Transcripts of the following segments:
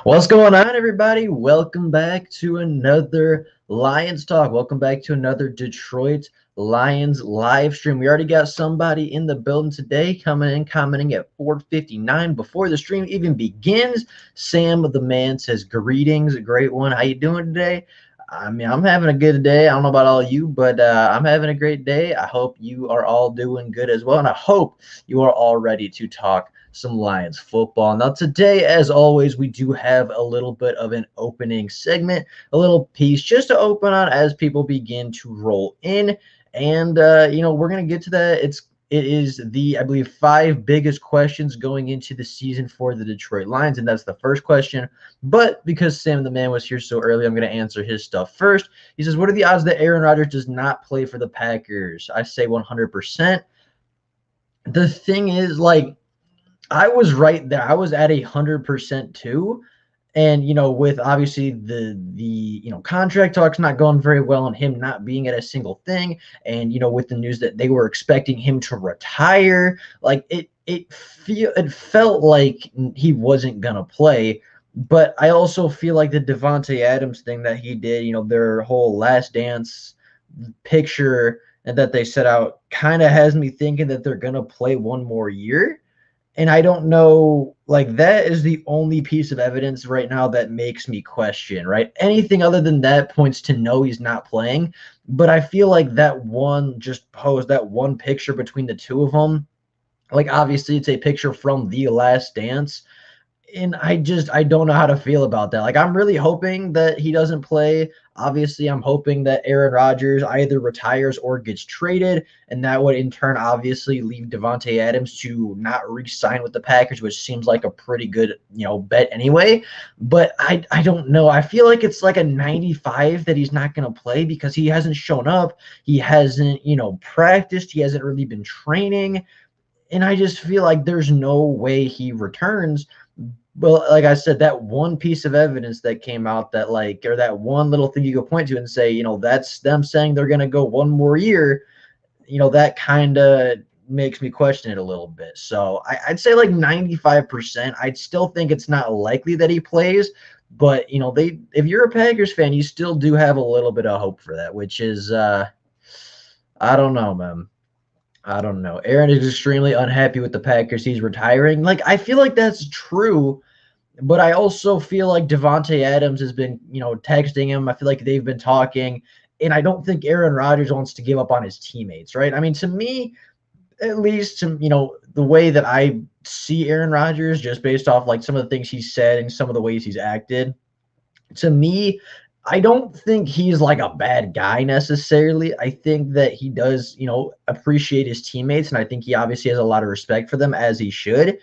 What's going on, everybody? Welcome back to another Lions Talk. Welcome back to another Detroit Lions live stream. We already got somebody in the building today coming in, commenting at 4:59 before the stream even begins. Sam the man says, "Greetings, great one. How you doing today?" I mean, I'm having a good day. I don't know about all you, but I'm having a great day. I hope you are all doing good as well, and I hope you are all ready to talk some Lions football. Now, today, as always, we do have a little bit of an opening segment, a little piece just to open on as people begin to roll in. And we're gonna get to that. It is the, I believe, five biggest questions going into the season for the Detroit Lions, and that's the first question. But because Sam the man was here so early, I'm going to answer his stuff first. He says, "What are the odds that Aaron Rodgers does not play for the Packers?" I say 100%. The thing is, like, I was right there. I was at 100% too. And with obviously the contract talks not going very well and him not being at a single thing, and with the news that they were expecting him to retire, like it felt like he wasn't gonna play. But I also feel like the Devontae Adams thing that he did, their whole last dance picture and that they set out kind of has me thinking that they're gonna play one more year. And I don't know, like, that is the only piece of evidence right now that makes me question, right? Anything other than that points to no, he's not playing. But I feel like that one just posed that one picture between the two of them. Like, obviously, it's a picture from The Last Dance, and I don't know how to feel about that. Like, I'm really hoping that he doesn't play. Obviously, I'm hoping that Aaron Rodgers either retires or gets traded, and that would in turn obviously leave Devontae Adams to not re-sign with the Packers, which seems like a pretty good, bet anyway. But I don't know. I feel like it's like a 95 that he's not going to play because he hasn't shown up. He hasn't, practiced. He hasn't really been training. And I just feel like there's no way he returns. But like I said, that one piece of evidence that came out that, like, or that one little thing you could point to and say, that's them saying they're going to go one more year, that kind of makes me question it a little bit. So I'd say like 95%. I'd still think it's not likely that he plays, but if you're a Packers fan, you still do have a little bit of hope for that, which is I don't know, man. I don't know. Aaron is extremely unhappy with the Packers. He's retiring. Like, I feel like that's true, but I also feel like Devontae Adams has been, texting him. I feel like they've been talking, and I don't think Aaron Rodgers wants to give up on his teammates, right? I mean, to me, at least, the way that I see Aaron Rodgers, just based off like some of the things he said and some of the ways he's acted, to me, I don't think he's like a bad guy necessarily. I think that he does, appreciate his teammates, and I think he obviously has a lot of respect for them, as he should.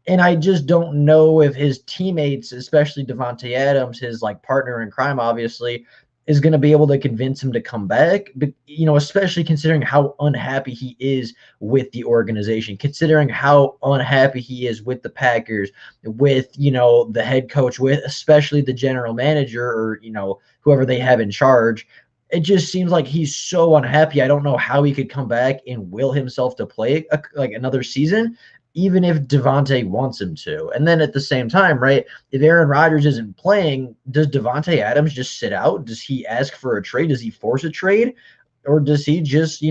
And I just don't know if his teammates, especially Devontae Adams, his like partner in crime, obviously, is going to be able to convince him to come back. But especially considering how unhappy he is with the organization, considering how unhappy he is with the Packers, with the head coach, with especially the general manager, or whoever they have in charge. It just seems like he's so unhappy. I don't know how he could come back and will himself to play like another season, even if Devontae wants him to. And then at the same time, right, if Aaron Rodgers isn't playing, does Devontae Adams just sit out? Does he ask for a trade? Does he force a trade? Or does he just,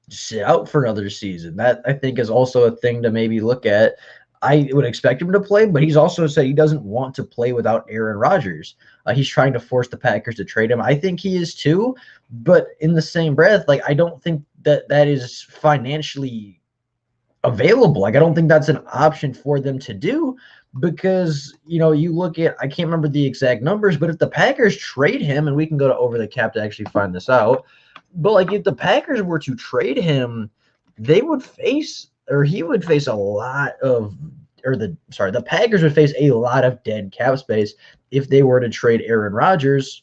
sit out for another season? That, I think, is also a thing to maybe look at. I would expect him to play, but he's also said he doesn't want to play without Aaron Rodgers. He's trying to force the Packers to trade him. I think he is too, but in the same breath, like, I don't think that is financially available. Like, I don't think that's an option for them to do, because you look at, I can't remember the exact numbers, but if the Packers trade him, and we can go to Over the Cap to actually find this out, but like, if the Packers were to trade him, they would face, or he would face a lot of, the Packers would face a lot of dead cap space if they were to trade Aaron Rodgers.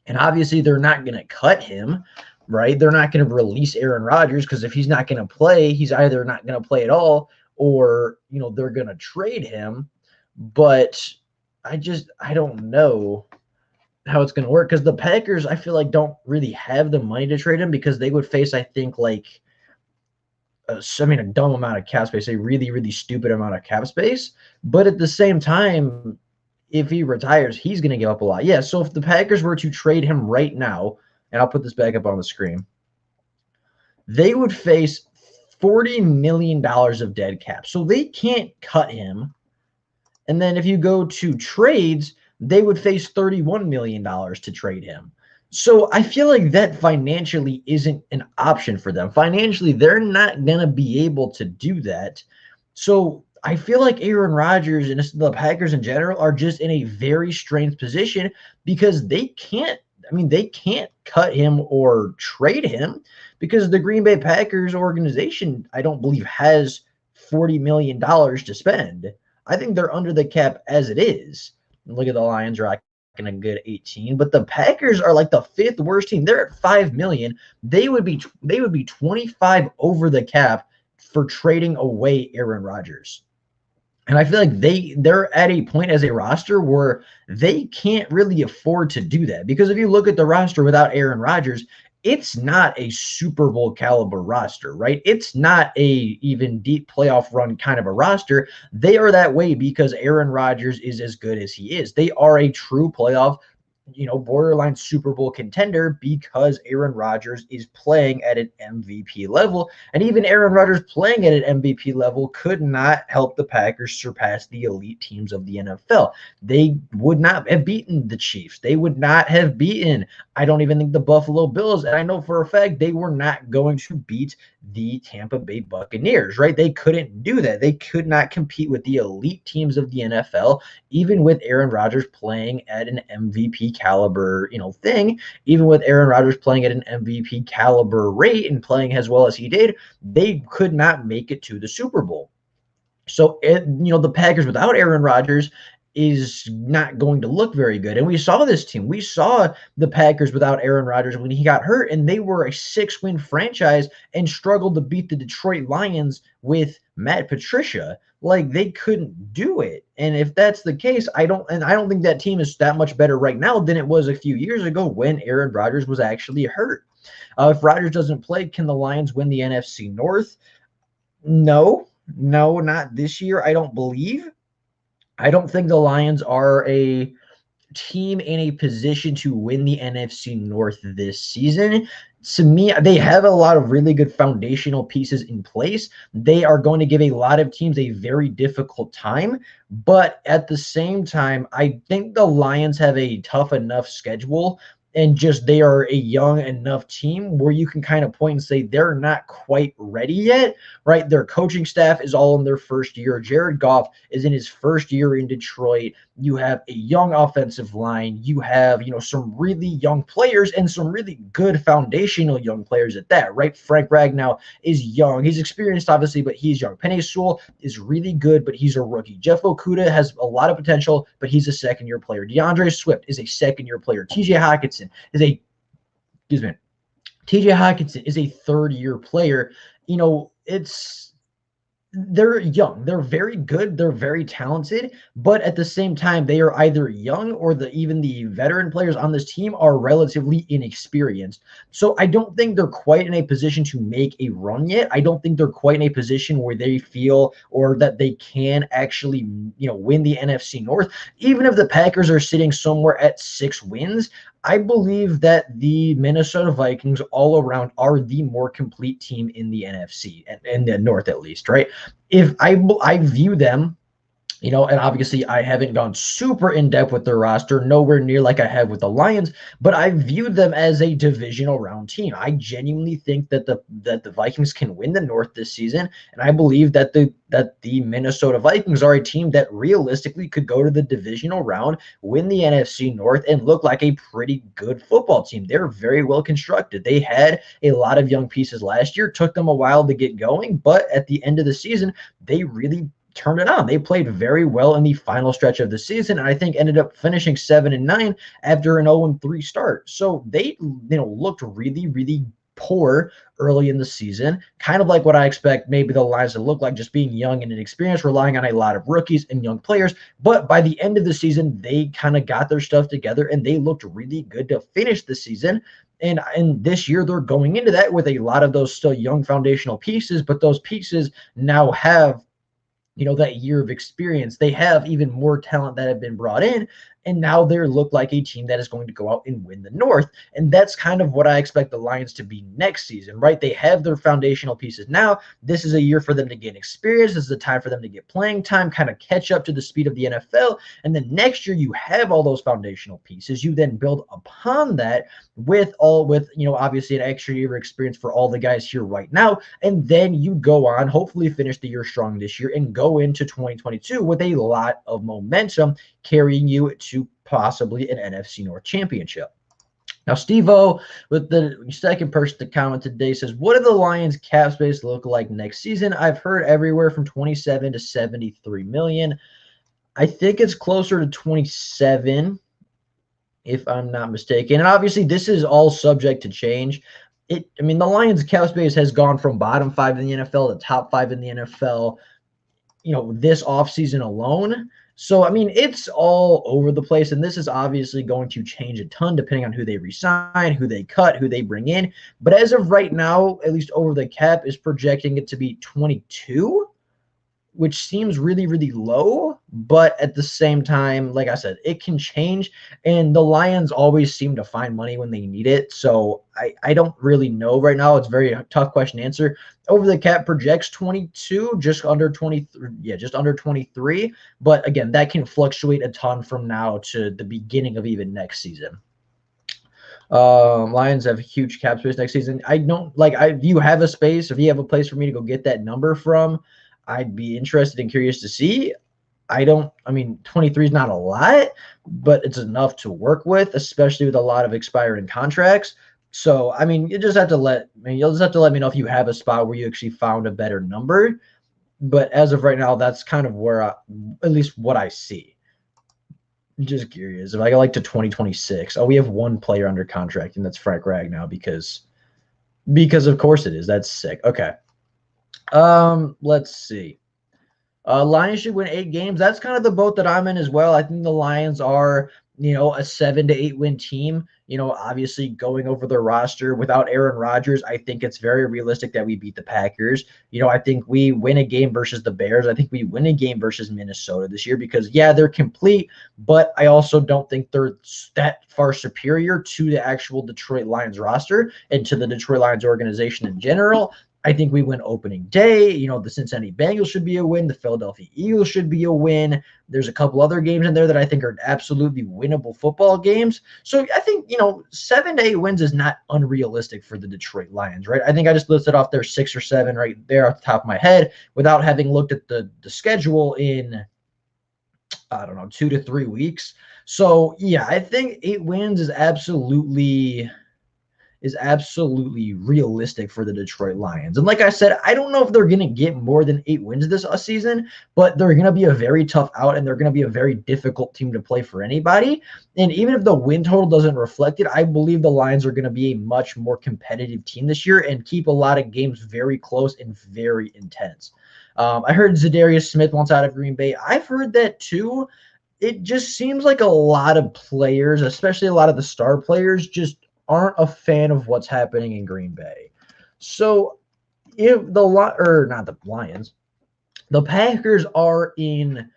And obviously, they're not going to cut him, right? They're not going to release Aaron Rodgers, because if he's not going to play, he's either not going to play at all, or they're going to trade him. But I don't know how it's going to work, because the Packers, I feel like, don't really have the money to trade him, because they would face, I think, like a dumb amount of cap space, a really, really stupid amount of cap space. But at the same time, if he retires, he's going to give up a lot. Yeah, so if the Packers were to trade him right now, and I'll put this back up on the screen, they would face $40 million of dead cap. So they can't cut him. And then if you go to trades, they would face $31 million to trade him. So I feel like that financially isn't an option for them. Financially, they're not going to be able to do that. So I feel like Aaron Rodgers and the Packers in general are just in a very strange position because they can't cut him or trade him because the Green Bay Packers organization, I don't believe, has $40 million to spend. I think they're under the cap as it is. Look at the Lions rocking a good 18, but the Packers are like the fifth worst team. They're at 5 million. They would be 25 over the cap for trading away Aaron Rodgers. And I feel like they're at a point as a roster where they can't really afford to do that. Because if you look at the roster without Aaron Rodgers, it's not a Super Bowl caliber roster, right? It's not a even deep playoff run kind of a roster. They are that way because Aaron Rodgers is as good as he is. They are a true playoff, borderline Super Bowl contender because Aaron Rodgers is playing at an MVP level. And even Aaron Rodgers playing at an MVP level could not help the Packers surpass the elite teams of the NFL. They would not have beaten the Chiefs. They would not have beaten, I don't even think, the Buffalo Bills. And I know for a fact they were not going to beat the Tampa Bay Buccaneers, right? They couldn't do that. They could not compete with the elite teams of the NFL, even with Aaron Rodgers playing at an MVP caliber, thing. Even with Aaron Rodgers playing at an MVP caliber rate and playing as well as he did, they could not make it to the Super Bowl. So, the Packers without Aaron Rodgers is not going to look very good. And we saw this team. We saw the Packers without Aaron Rodgers when he got hurt, and they were a 6-win franchise and struggled to beat the Detroit Lions with Matt Patricia. Like, they couldn't do it. And if that's the case, I don't think that team is that much better right now than it was a few years ago when Aaron Rodgers was actually hurt. If Rodgers doesn't play, can the Lions win the NFC North? No, not this year. I don't believe. I don't think the Lions are a team in a position to win the NFC North this season. To me, they have a lot of really good foundational pieces in place. They are going to give a lot of teams a very difficult time. But at the same time, I think the Lions have a tough enough schedule and just they are a young enough team where you can kind of point and say they're not quite ready yet, right? Their coaching staff is all in their first year. Jared Goff is in his first year in Detroit. You have a young offensive line. You have, some really young players and some really good foundational young players at that, right? Frank Ragnow is young. He's experienced, obviously, but he's young. Penei Sewell is really good, but he's a rookie. Jeff Okudah has a lot of potential, but he's a second-year player. DeAndre Swift is a second-year player. TJ Hockenson is a third-year player. They're young. They're very good. They're very talented. But at the same time, they are either young or even the veteran players on this team are relatively inexperienced. So I don't think they're quite in a position to make a run yet. I don't think they're quite in a position where they feel or that they can actually, win the NFC North. Even if the Packers are sitting somewhere at 6 wins, I believe that the Minnesota Vikings all around are the more complete team in the NFC and in the North, at least, right? If I view them, and obviously I haven't gone super in depth with their roster, nowhere near like I have with the Lions, but I view them as a divisional round team. I genuinely think that the Vikings can win the North this season, and I believe that the Minnesota Vikings are a team that realistically could go to the divisional round, win the NFC North, and look like a pretty good football team. They're very well constructed. They had a lot of young pieces last year. Took them a while to get going, but at the end of the season, they really turned it on. They played very well in the final stretch of the season, and I think ended up finishing 7-9 after an 0-3 start. So they, looked really, really poor early in the season, kind of like what I expect maybe the Lions to look like, just being young and inexperienced, relying on a lot of rookies and young players. But by the end of the season, they kind of got their stuff together, and they looked really good to finish the season. And this year, they're going into that with a lot of those still young foundational pieces, but those pieces now have that year of experience. They have even more talent that have been brought in, and now they look like a team that is going to go out and win the North. And that's kind of what I expect the Lions to be next season, right? They have their foundational pieces now. This is a year for them to gain experience. This is a time for them to get playing time, kind of catch up to the speed of the NFL. And then next year you have all those foundational pieces. You then build upon that with obviously an extra year of experience for all the guys here right now. And then you go on, hopefully finish the year strong this year and go into 2022 with a lot of momentum carrying you to possibly an NFC North championship. Now, Steve-O, with the second person to comment today, says, what do the Lions cap space look like next season? I've heard everywhere from 27 to 73 million. I think it's closer to 27, if I'm not mistaken. And obviously, this is all subject to change. The Lions cap space has gone from bottom 5 in the NFL to top 5 in the NFL, this offseason alone. So, it's all over the place, and this is obviously going to change a ton depending on who they resign, who they cut, who they bring in. But as of right now, at least over the cap is projecting it to be 22, which seems really, really low. But at the same time, like I said, it can change, and the Lions always seem to find money when they need it. So I don't really know right now. It's a very tough question to answer. Over the cap projects 22, just under 23. Yeah, just under 23. But again, that can fluctuate a ton from now to the beginning of even next season. Lions have huge cap space next season. If you have a space, if you have a place for me to go get that number from, I'd be interested and curious to see. 23 is not a lot, but it's enough to work with, especially with a lot of expiring contracts. So, you'll just have to let me know if you have a spot where you actually found a better number. But as of right now, that's kind of where at least what I see. Just curious. If I go to 2026, we have one player under contract, and that's Frank Ragnow because of course it is. That's sick. Okay. Let's see. Lions should win 8 games. That's kind of the boat that I'm in as well. I think the Lions are, a 7 to 8 win team. Obviously going over their roster without Aaron Rodgers, I think it's very realistic that we beat the Packers. I think we win a game versus the Bears. I think we win a game versus Minnesota this year because, yeah, they're complete, but I also don't think they're that far superior to the actual Detroit Lions roster and to the Detroit Lions organization in general. I think we win opening day. The Cincinnati Bengals should be a win. The Philadelphia Eagles should be a win. There's a couple other games in there that I think are absolutely winnable football games. So I think, 7 to 8 wins is not unrealistic for the Detroit Lions, right? I think I just listed off their 6 or 7 right there off the top of my head without having looked at the schedule in, 2 to 3 weeks. So, yeah, I think 8 wins is absolutely realistic for the Detroit Lions. And like I said, I don't know if they're going to get more than 8 wins this season, but they're going to be a very tough out, and they're going to be a very difficult team to play for anybody. And even if the win total doesn't reflect it, I believe the Lions are going to be a much more competitive team this year and keep a lot of games very close and very intense. I heard Za'Darius Smith wants out of Green Bay. I've heard that too. It just seems like a lot of players, especially a lot of the star players, just aren't a fan of what's happening in Green Bay. So if the Lions, the Packers are in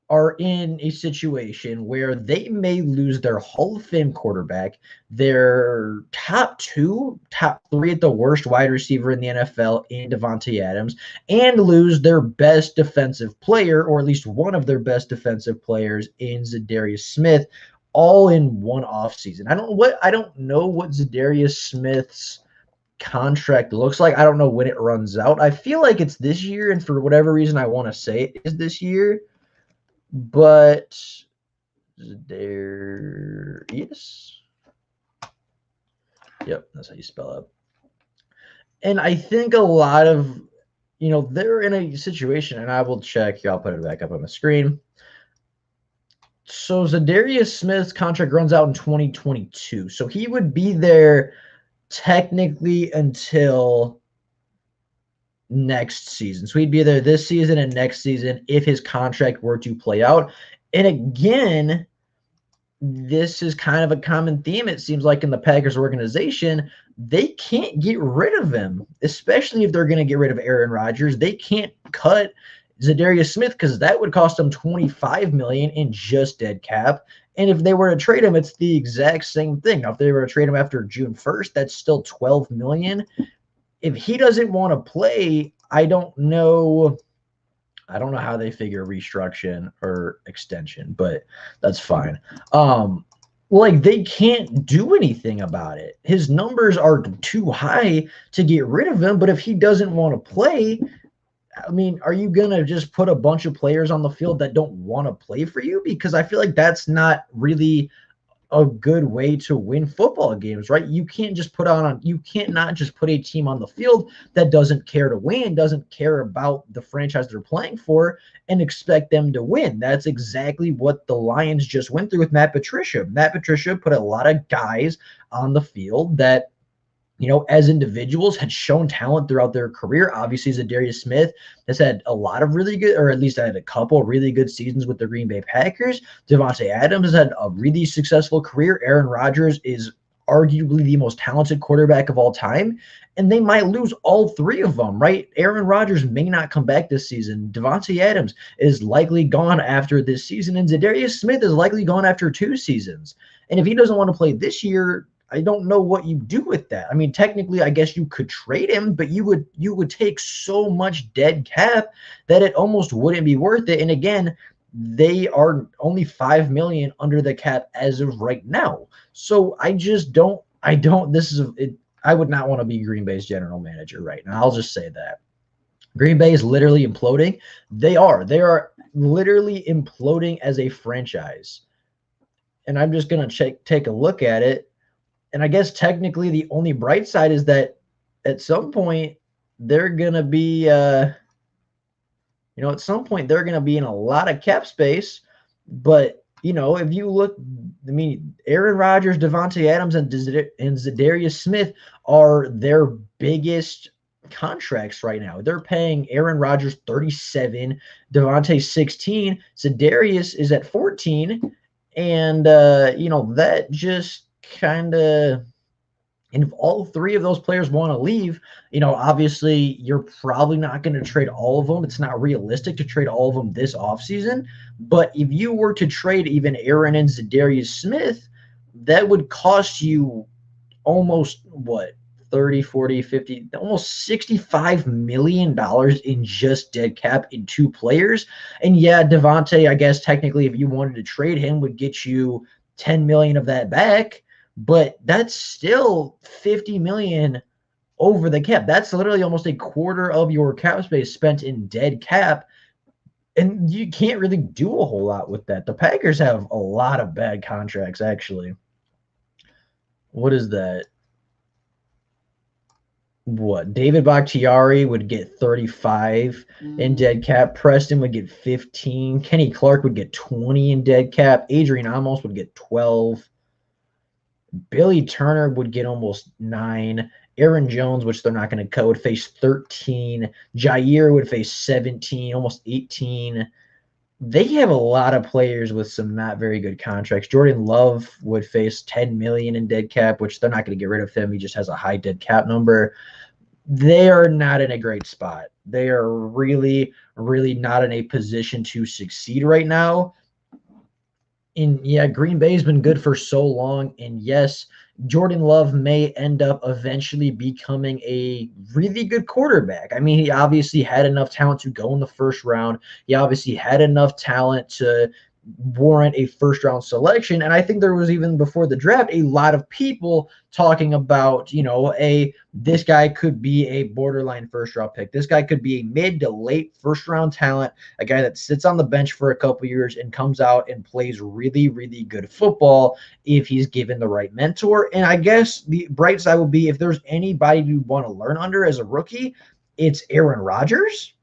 a situation where they may lose their Hall of Fame quarterback, their top 3 at the worst wide receiver in the NFL in Davante Adams, and lose their best defensive player, or at least one of their best defensive players in Za'Darius Smith, all in one offseason. I don't know what Za'Darius Smith's contract looks like. I don't know when it runs out. I feel like it's this year, and for whatever reason, I want to say it is this year. But Za'Darius. Yep, that's how you spell it. And I think a lot of, they're in a situation, and I will check here. I'll put it back up on the screen. So Za'Darius Smith's contract runs out in 2022. So he would be there technically until next season. So he'd be there this season and next season if his contract were to play out. And again, this is kind of a common theme, it seems like, in the Packers organization. They can't get rid of him, especially if they're going to get rid of Aaron Rodgers. They can't cut Za'Darius Smith, because that would cost them $25 million in just dead cap. And if they were to trade him, it's the exact same thing. Now, if they were to trade him after June 1st, that's still $12 million. If he doesn't want to play, I don't know how they figure restructuring or extension, but that's fine. Like, they can't do anything about it. His numbers are too high to get rid of him, but if he doesn't want to play, I mean, are you going to just put a bunch of players on the field that don't want to play for you? Because I feel like that's not really a good way to win football games, right? You can't just you can't not just put a team on the field that doesn't care to win, doesn't care about the franchise they're playing for, and expect them to win. That's exactly what the Lions just went through with Matt Patricia. Matt Patricia put a lot of guys on the field that, as individuals had shown talent throughout their career. Obviously, Za'Darius Smith has had a lot of really good, or at least had a couple really good seasons with the Green Bay Packers. Davante Adams has had a really successful career. Aaron Rodgers is arguably the most talented quarterback of all time, and they might lose all three of them, right? Aaron Rodgers may not come back this season. Davante Adams is likely gone after this season, and Za'Darius Smith is likely gone after 2 seasons. And if he doesn't want to play this year, I don't know what you do with that. I mean, technically, I guess you could trade him, but you would take so much dead cap that it almost wouldn't be worth it. And again, they are only $5 million under the cap as of right now. So I just don't. I would not want to be Green Bay's general manager right now. I'll just say that. Green Bay is literally imploding. They are literally imploding as a franchise. And I'm just going to take a look at it. And I guess technically the only bright side is that at some point they're going to be, at some point they're going to be in a lot of cap space. But, if you look, I mean, Aaron Rodgers, Davante Adams, and Za'Darius Smith are their biggest contracts right now. They're paying Aaron Rodgers $37, Davante $16, Za'Darius is at $14. And, that just kind of, and if all 3 of those players want to leave, obviously you're probably not going to trade all of them. It's not realistic to trade all of them this offseason. But if you were to trade even Aaron and Za'Darius Smith, that would cost you almost 30, 40, 50, almost $65 million in just dead cap in 2 players. And yeah, Davante, I guess technically if you wanted to trade him, would get you $10 million of that back. But that's still $50 million over the cap. That's literally almost a quarter of your cap space spent in dead cap. And you can't really do a whole lot with that. The Packers have a lot of bad contracts, actually. What is that? David Bakhtiari would get 35 in dead cap. Preston would get 15. Kenny Clark would get 20 in dead cap. Adrian Amos would get 12. Billy Turner would get almost 9. Aaron Jones, which they're not going to cut, would face 13. Jair would face 17, almost 18. They have a lot of players with some not very good contracts. Jordan Love would face $10 million in dead cap, which they're not going to get rid of him. He just has a high dead cap number. They are not in a great spot. They are really, really not in a position to succeed right now. And yeah, Green Bay's been good for so long. And yes, Jordan Love may end up eventually becoming a really good quarterback. I mean, he obviously had enough talent to go in the first round. He obviously had enough talent to warrant a first-round selection. And I think there was, even before the draft, a lot of people talking about, this guy could be a borderline first-round pick. This guy could be a mid to late first-round talent, a guy that sits on the bench for a couple years and comes out and plays really, really good football if he's given the right mentor. And I guess the bright side would be, if there's anybody you want to learn under as a rookie, it's Aaron Rodgers.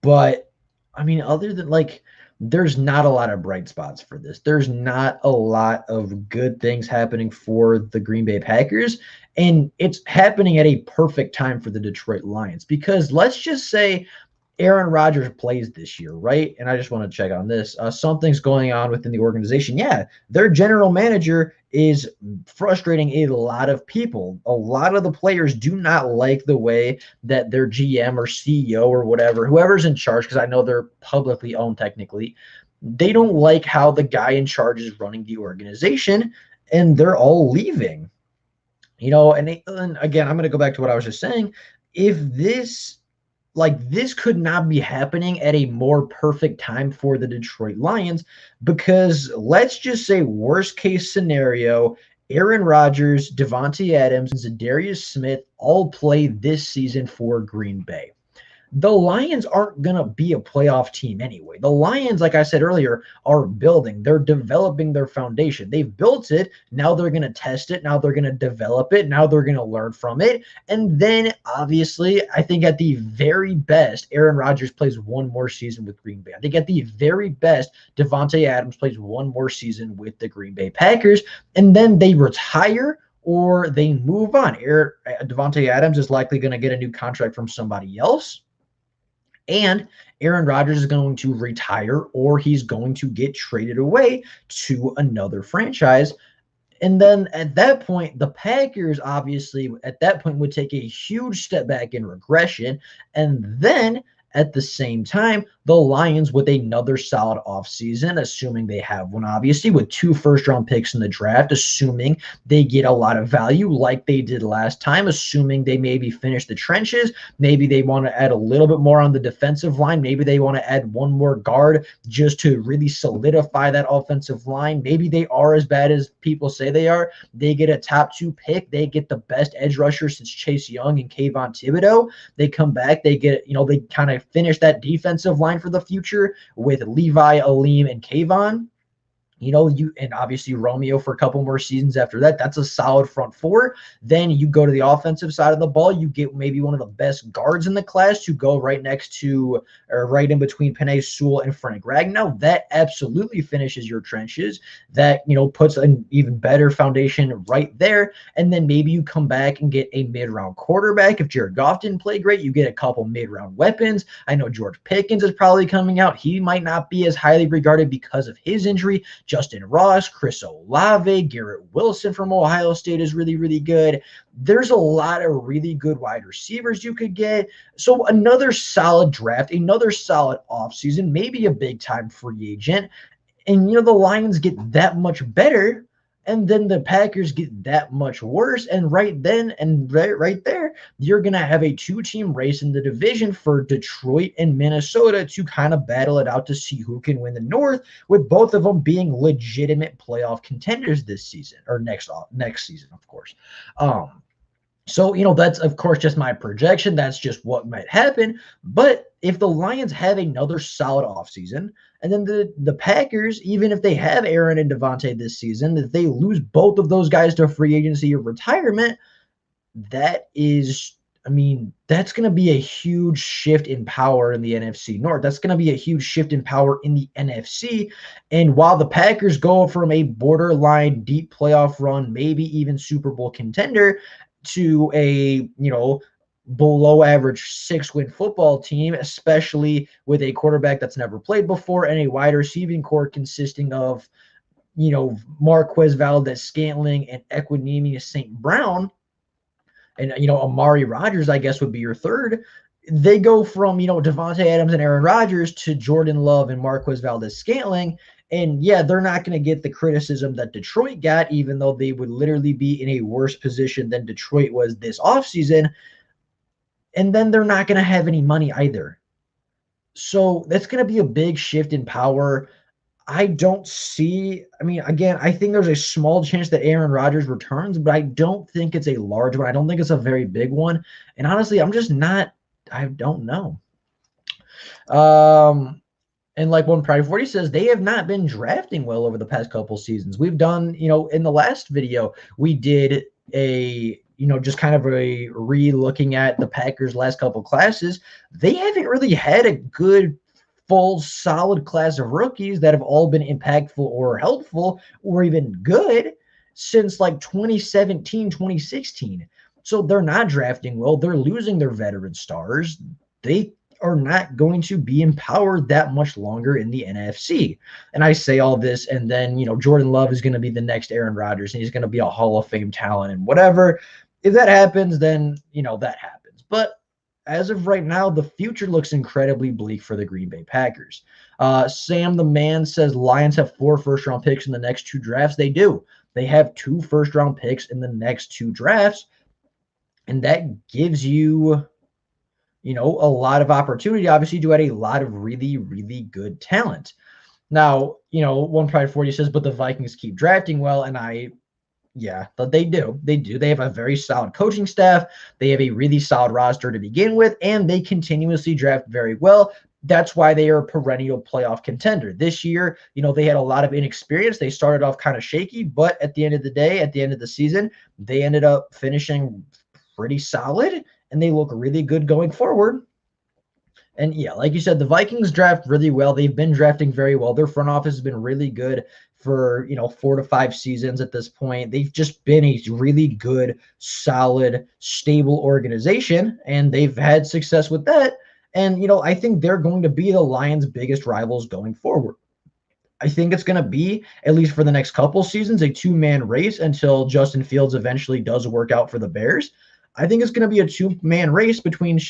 But, I mean, other than, there's not a lot of bright spots for this. There's not a lot of good things happening for the Green Bay Packers. And it's happening at a perfect time for the Detroit Lions, because let's just say Aaron Rodgers plays this year, right? And I just want to check on this. Something's going on within the organization. Yeah, their general manager is frustrating a lot of people. A lot of the players do not like the way that their GM or CEO or whatever, whoever's in charge, because I know they're publicly owned technically, they don't like how the guy in charge is running the organization, and they're all leaving. And again, I'm going to go back to what I was just saying. If this could not be happening at a more perfect time for the Detroit Lions, because let's just say worst case scenario, Aaron Rodgers, Davante Adams, and Za'Darius Smith all play this season for Green Bay. The Lions aren't going to be a playoff team anyway. The Lions, like I said earlier, are building. They're developing their foundation. They've built it. Now they're going to test it. Now they're going to develop it. Now they're going to learn from it. And then, obviously, I think at the very best, Aaron Rodgers plays one more season with Green Bay. I think at the very best, Davante Adams plays one more season with the Green Bay Packers. And then they retire or they move on. Davante Adams is likely going to get a new contract from somebody else. And Aaron Rodgers is going to retire or he's going to get traded away to another franchise. And then at that point, the Packers obviously at that point would take a huge step back in regression. And then at the same time, the Lions with another solid offseason, assuming they have one, obviously, with 2 first-round picks in the draft, assuming they get a lot of value like they did last time, assuming they maybe finish the trenches, maybe they want to add a little bit more on the defensive line, maybe they want to add one more guard just to really solidify that offensive line. Maybe they are as bad as people say they are. They get a top 2 pick. They get the best edge rusher since Chase Young and Kayvon Thibodeau. They come back. They get, they kind of finish that defensive line for the future with Levi, Aleem, and Kayvon. And obviously Romeo for a couple more seasons after that. That's a solid front 4. Then you go to the offensive side of the ball. You get maybe one of the best guards in the class to go right next to or right in between Penei Sewell and Frank Ragnow. That absolutely finishes your trenches. That, puts an even better foundation right there. And then maybe you come back and get a mid-round quarterback. If Jared Goff didn't play great, you get a couple mid-round weapons. I know George Pickens is probably coming out. He might not be as highly regarded because of his injury. Justin Ross, Chris Olave, Garrett Wilson from Ohio State is really, really good. There's a lot of really good wide receivers you could get. So another solid draft, another solid offseason, maybe a big-time free agent. And, the Lions get that much better, and then the Packers get that much worse. And right then and right there, you're going to have a 2-team race in the division for Detroit and Minnesota to kind of battle it out to see who can win the North, with both of them being legitimate playoff contenders this season or next season, of course. So, that's, of course, just my projection. That's just what might happen. But if the Lions have another solid offseason, and then the Packers, even if they have Aaron and Davante this season, if they lose both of those guys to free agency or retirement, that's going to be a huge shift in power in the NFC North. That's going to be a huge shift in power in the NFC. And while the Packers go from a borderline deep playoff run, maybe even Super Bowl contender, to a, below average 6-win football team, especially with a quarterback that's never played before and a wide receiving core consisting of, Marquez Valdes-Scantling and Equanimeous St. Brown, and, Amari Rodgers, I guess, would be your third. They go from, Davante Adams and Aaron Rodgers to Jordan Love and Marquez Valdes-Scantling. And yeah, they're not going to get the criticism that Detroit got, even though they would literally be in a worse position than Detroit was this offseason. And then they're not going to have any money either. So that's going to be a big shift in power. I don't see, again, I think there's a small chance that Aaron Rodgers returns, but I don't think it's a large one. I don't think it's a very big one. And honestly, I don't know. And like one Pride 40 says, they have not been drafting well over the past couple seasons. We've done, in the last video, we did a, just kind of a re-looking at the Packers' last couple classes. They haven't really had a good, full, solid class of rookies that have all been impactful or helpful or even good since like 2017, 2016. So they're not drafting well. They're losing their veteran stars. They are not going to be empowered that much longer in the NFC. And I say all this, and then, Jordan Love is going to be the next Aaron Rodgers, and he's going to be a Hall of Fame talent and whatever. If that happens, then, that happens. But as of right now, the future looks incredibly bleak for the Green Bay Packers. Sam the Man says Lions have 4 first-round picks in the next 2 drafts. They do. They have 2 first-round picks in the next 2 drafts, and that gives you, a lot of opportunity, obviously, to add a lot of really, really good talent. Now, One Pride 40 says, but the Vikings keep drafting well, and yeah, but they do. They do. They have a very solid coaching staff. They have a really solid roster to begin with, and they continuously draft very well. That's why they are a perennial playoff contender. This year, they had a lot of inexperience. They started off kind of shaky, but at the end of the day, at the end of the season, they ended up finishing pretty solid, and they look really good going forward. And yeah, like you said, the Vikings draft really well. They've been drafting very well. Their front office has been really good for, 4 to 5 seasons at this point. They've just been a really good, solid, stable organization, and they've had success with that. And, I think they're going to be the Lions' biggest rivals going forward. I think it's going to be, at least for the next couple seasons, a 2-man race until Justin Fields eventually does work out for the Bears. I think it's going to be a 2-man race between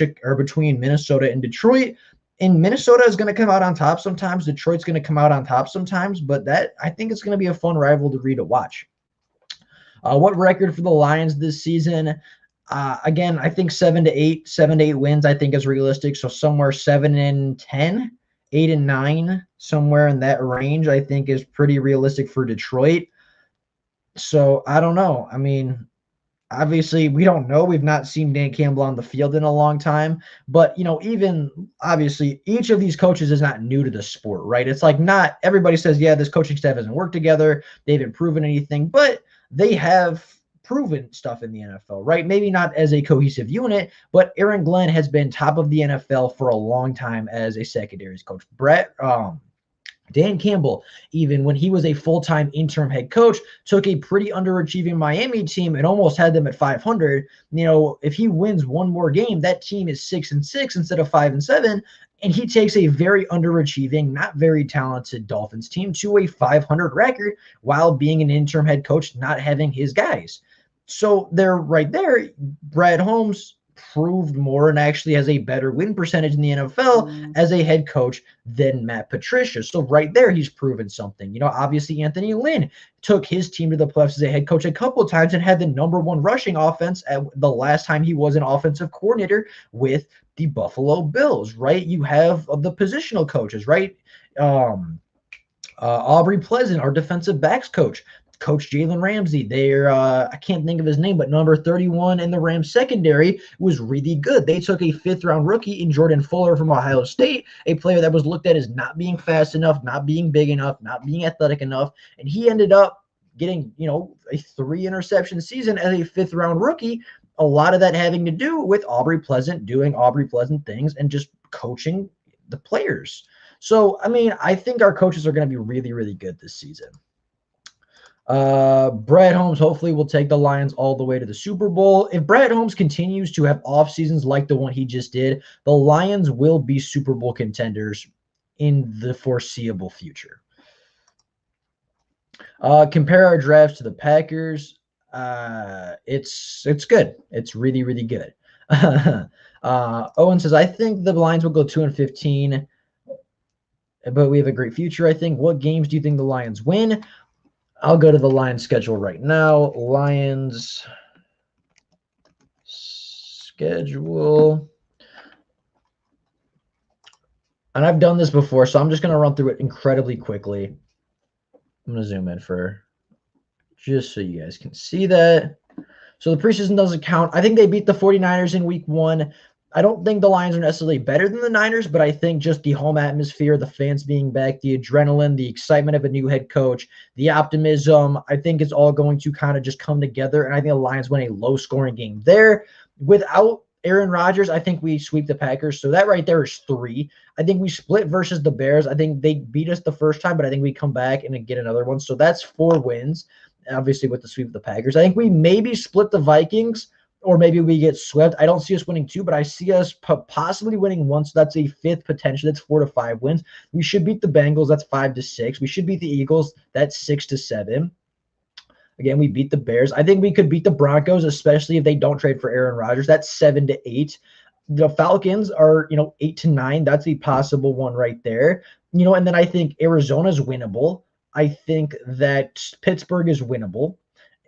Minnesota and Detroit. And Minnesota is going to come out on top sometimes. Detroit's going to come out on top sometimes. But I think it's going to be a fun rivalry to watch. What record for the Lions this season? Again, I think 7 to 8 wins, I think is realistic. So somewhere 7-10, 8-9, somewhere in that range, I think is pretty realistic for Detroit. So I don't know. I mean, obviously, we don't know. We've not seen Dan Campbell on the field in a long time. But, even obviously, each of these coaches is not new to the sport, right? It's like not everybody says, yeah, this coaching staff hasn't worked together. They haven't proven anything, but they have proven stuff in the NFL, right? Maybe not as a cohesive unit, but Aaron Glenn has been top of the NFL for a long time as a secondaries coach. Dan Campbell, even when he was a full-time interim head coach, took a pretty underachieving Miami team and almost had them at 500. If he wins one more game, that team is 6-6 instead of 5-7. And he takes a very underachieving, not very talented Dolphins team to a 500 record while being an interim head coach, not having his guys. So they're right there. Brad Holmes proved more and actually has a better win percentage in the NFL as a head coach than Matt Patricia. So right there, he's proven something. Obviously Anthony Lynn took his team to the playoffs as a head coach a couple of times and had the #1 rushing offense at the last time he was an offensive coordinator with the Buffalo Bills, right? You have the positional coaches, right? Aubrey Pleasant, our defensive backs coach, Coach Jalen Ramsey. I can't think of his name, but number 31 in the Rams secondary was really good. They took a 5th-round rookie in Jordan Fuller from Ohio State, a player that was looked at as not being fast enough, not being big enough, not being athletic enough, and he ended up getting, a 3-interception season as a 5th-round rookie. A lot of that having to do with Aubrey Pleasant doing Aubrey Pleasant things and just coaching the players. So, I mean, I think our coaches are going to be really, really good this season. Brad Holmes hopefully will take the Lions all the way to the Super Bowl. If Brad Holmes continues to have off seasons like the one he just did, the Lions will be Super Bowl contenders in the foreseeable future. Compare our drafts to the Packers. It's good. It's really, really good. Owen says, I think the Lions will go 2-15, but we have a great future, I think. What games do you think the Lions win? I'll go to the Lions schedule right now. Lions schedule. And I've done this before, so I'm just going to run through it incredibly quickly. I'm going to zoom in just so you guys can see that. So the preseason doesn't count. I think they beat the 49ers in week 1. I don't think the Lions are necessarily better than the Niners, but I think just the home atmosphere, the fans being back, the adrenaline, the excitement of a new head coach, the optimism, I think it's all going to kind of just come together. And I think the Lions win a low-scoring game there. Without Aaron Rodgers, I think we sweep the Packers. So that right there is 3. I think we split versus the Bears. I think they beat us the first time, but I think we come back and get another one. So that's 4 wins, obviously with the sweep of the Packers. I think we maybe split the Vikings. or maybe we get swept. I don't see us winning 2, but I see us possibly winning 1. So that's a 5th potential. That's 4 to 5 wins. We should beat the Bengals. That's 5 to 6. We should beat the Eagles. That's 6 to 7. Again, we beat the Bears. I think we could beat the Broncos, especially if they don't trade for Aaron Rodgers. That's 7 to 8. The Falcons are, 8 to 9. That's a possible one right there. And then I think Arizona's winnable. I think that Pittsburgh is winnable.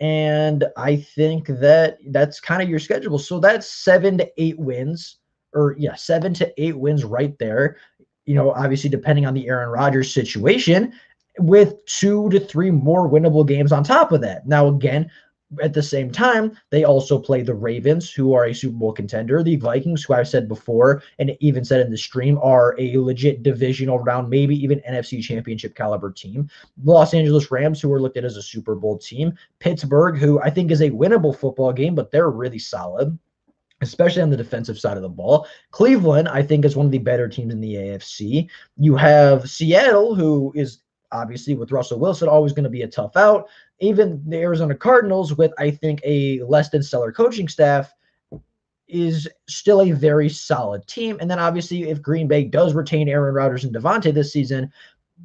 And I think that that's kind of your schedule. So that's 7 to 8 wins, 7 to 8 wins right there. Obviously depending on the Aaron Rodgers situation, with 2 to 3 more winnable games on top of that. Now, again, at the same time, they also play the Ravens, who are a Super Bowl contender, the Vikings, who I've said before and even said in the stream are a legit divisional round, maybe even NFC championship caliber team. The Los Angeles Rams, who are looked at as a Super Bowl team. Pittsburgh, who I think is a winnable football game, but they're really solid, especially on the defensive side of the ball. Cleveland, I think, is one of the better teams in the AFC. You have Seattle, who is obviously with Russell Wilson always going to be a tough out. Even the Arizona Cardinals, with I think a less than stellar coaching staff, is still a very solid team. And then obviously if Green Bay does retain Aaron Rodgers and Devontae this season,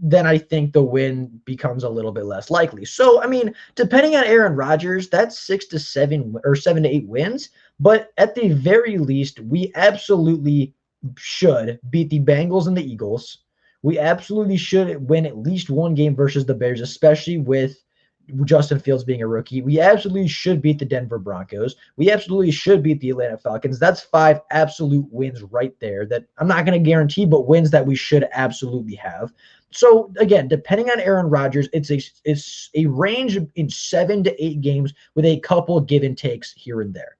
then I think the win becomes a little bit less likely. So, I mean, depending on Aaron Rodgers, that's 6 to 7 or 7 to 8 wins. But at the very least, we absolutely should beat the Bengals and the Eagles. We absolutely should win at least one game versus the Bears, especially with Justin Fields being a rookie. We absolutely should beat the Denver Broncos. We absolutely should beat the Atlanta Falcons. That's 5 absolute wins right there that I'm not going to guarantee, but wins that we should absolutely have. So again, depending on Aaron Rodgers, it's a range in 7 to 8 games with a couple give and takes here and there.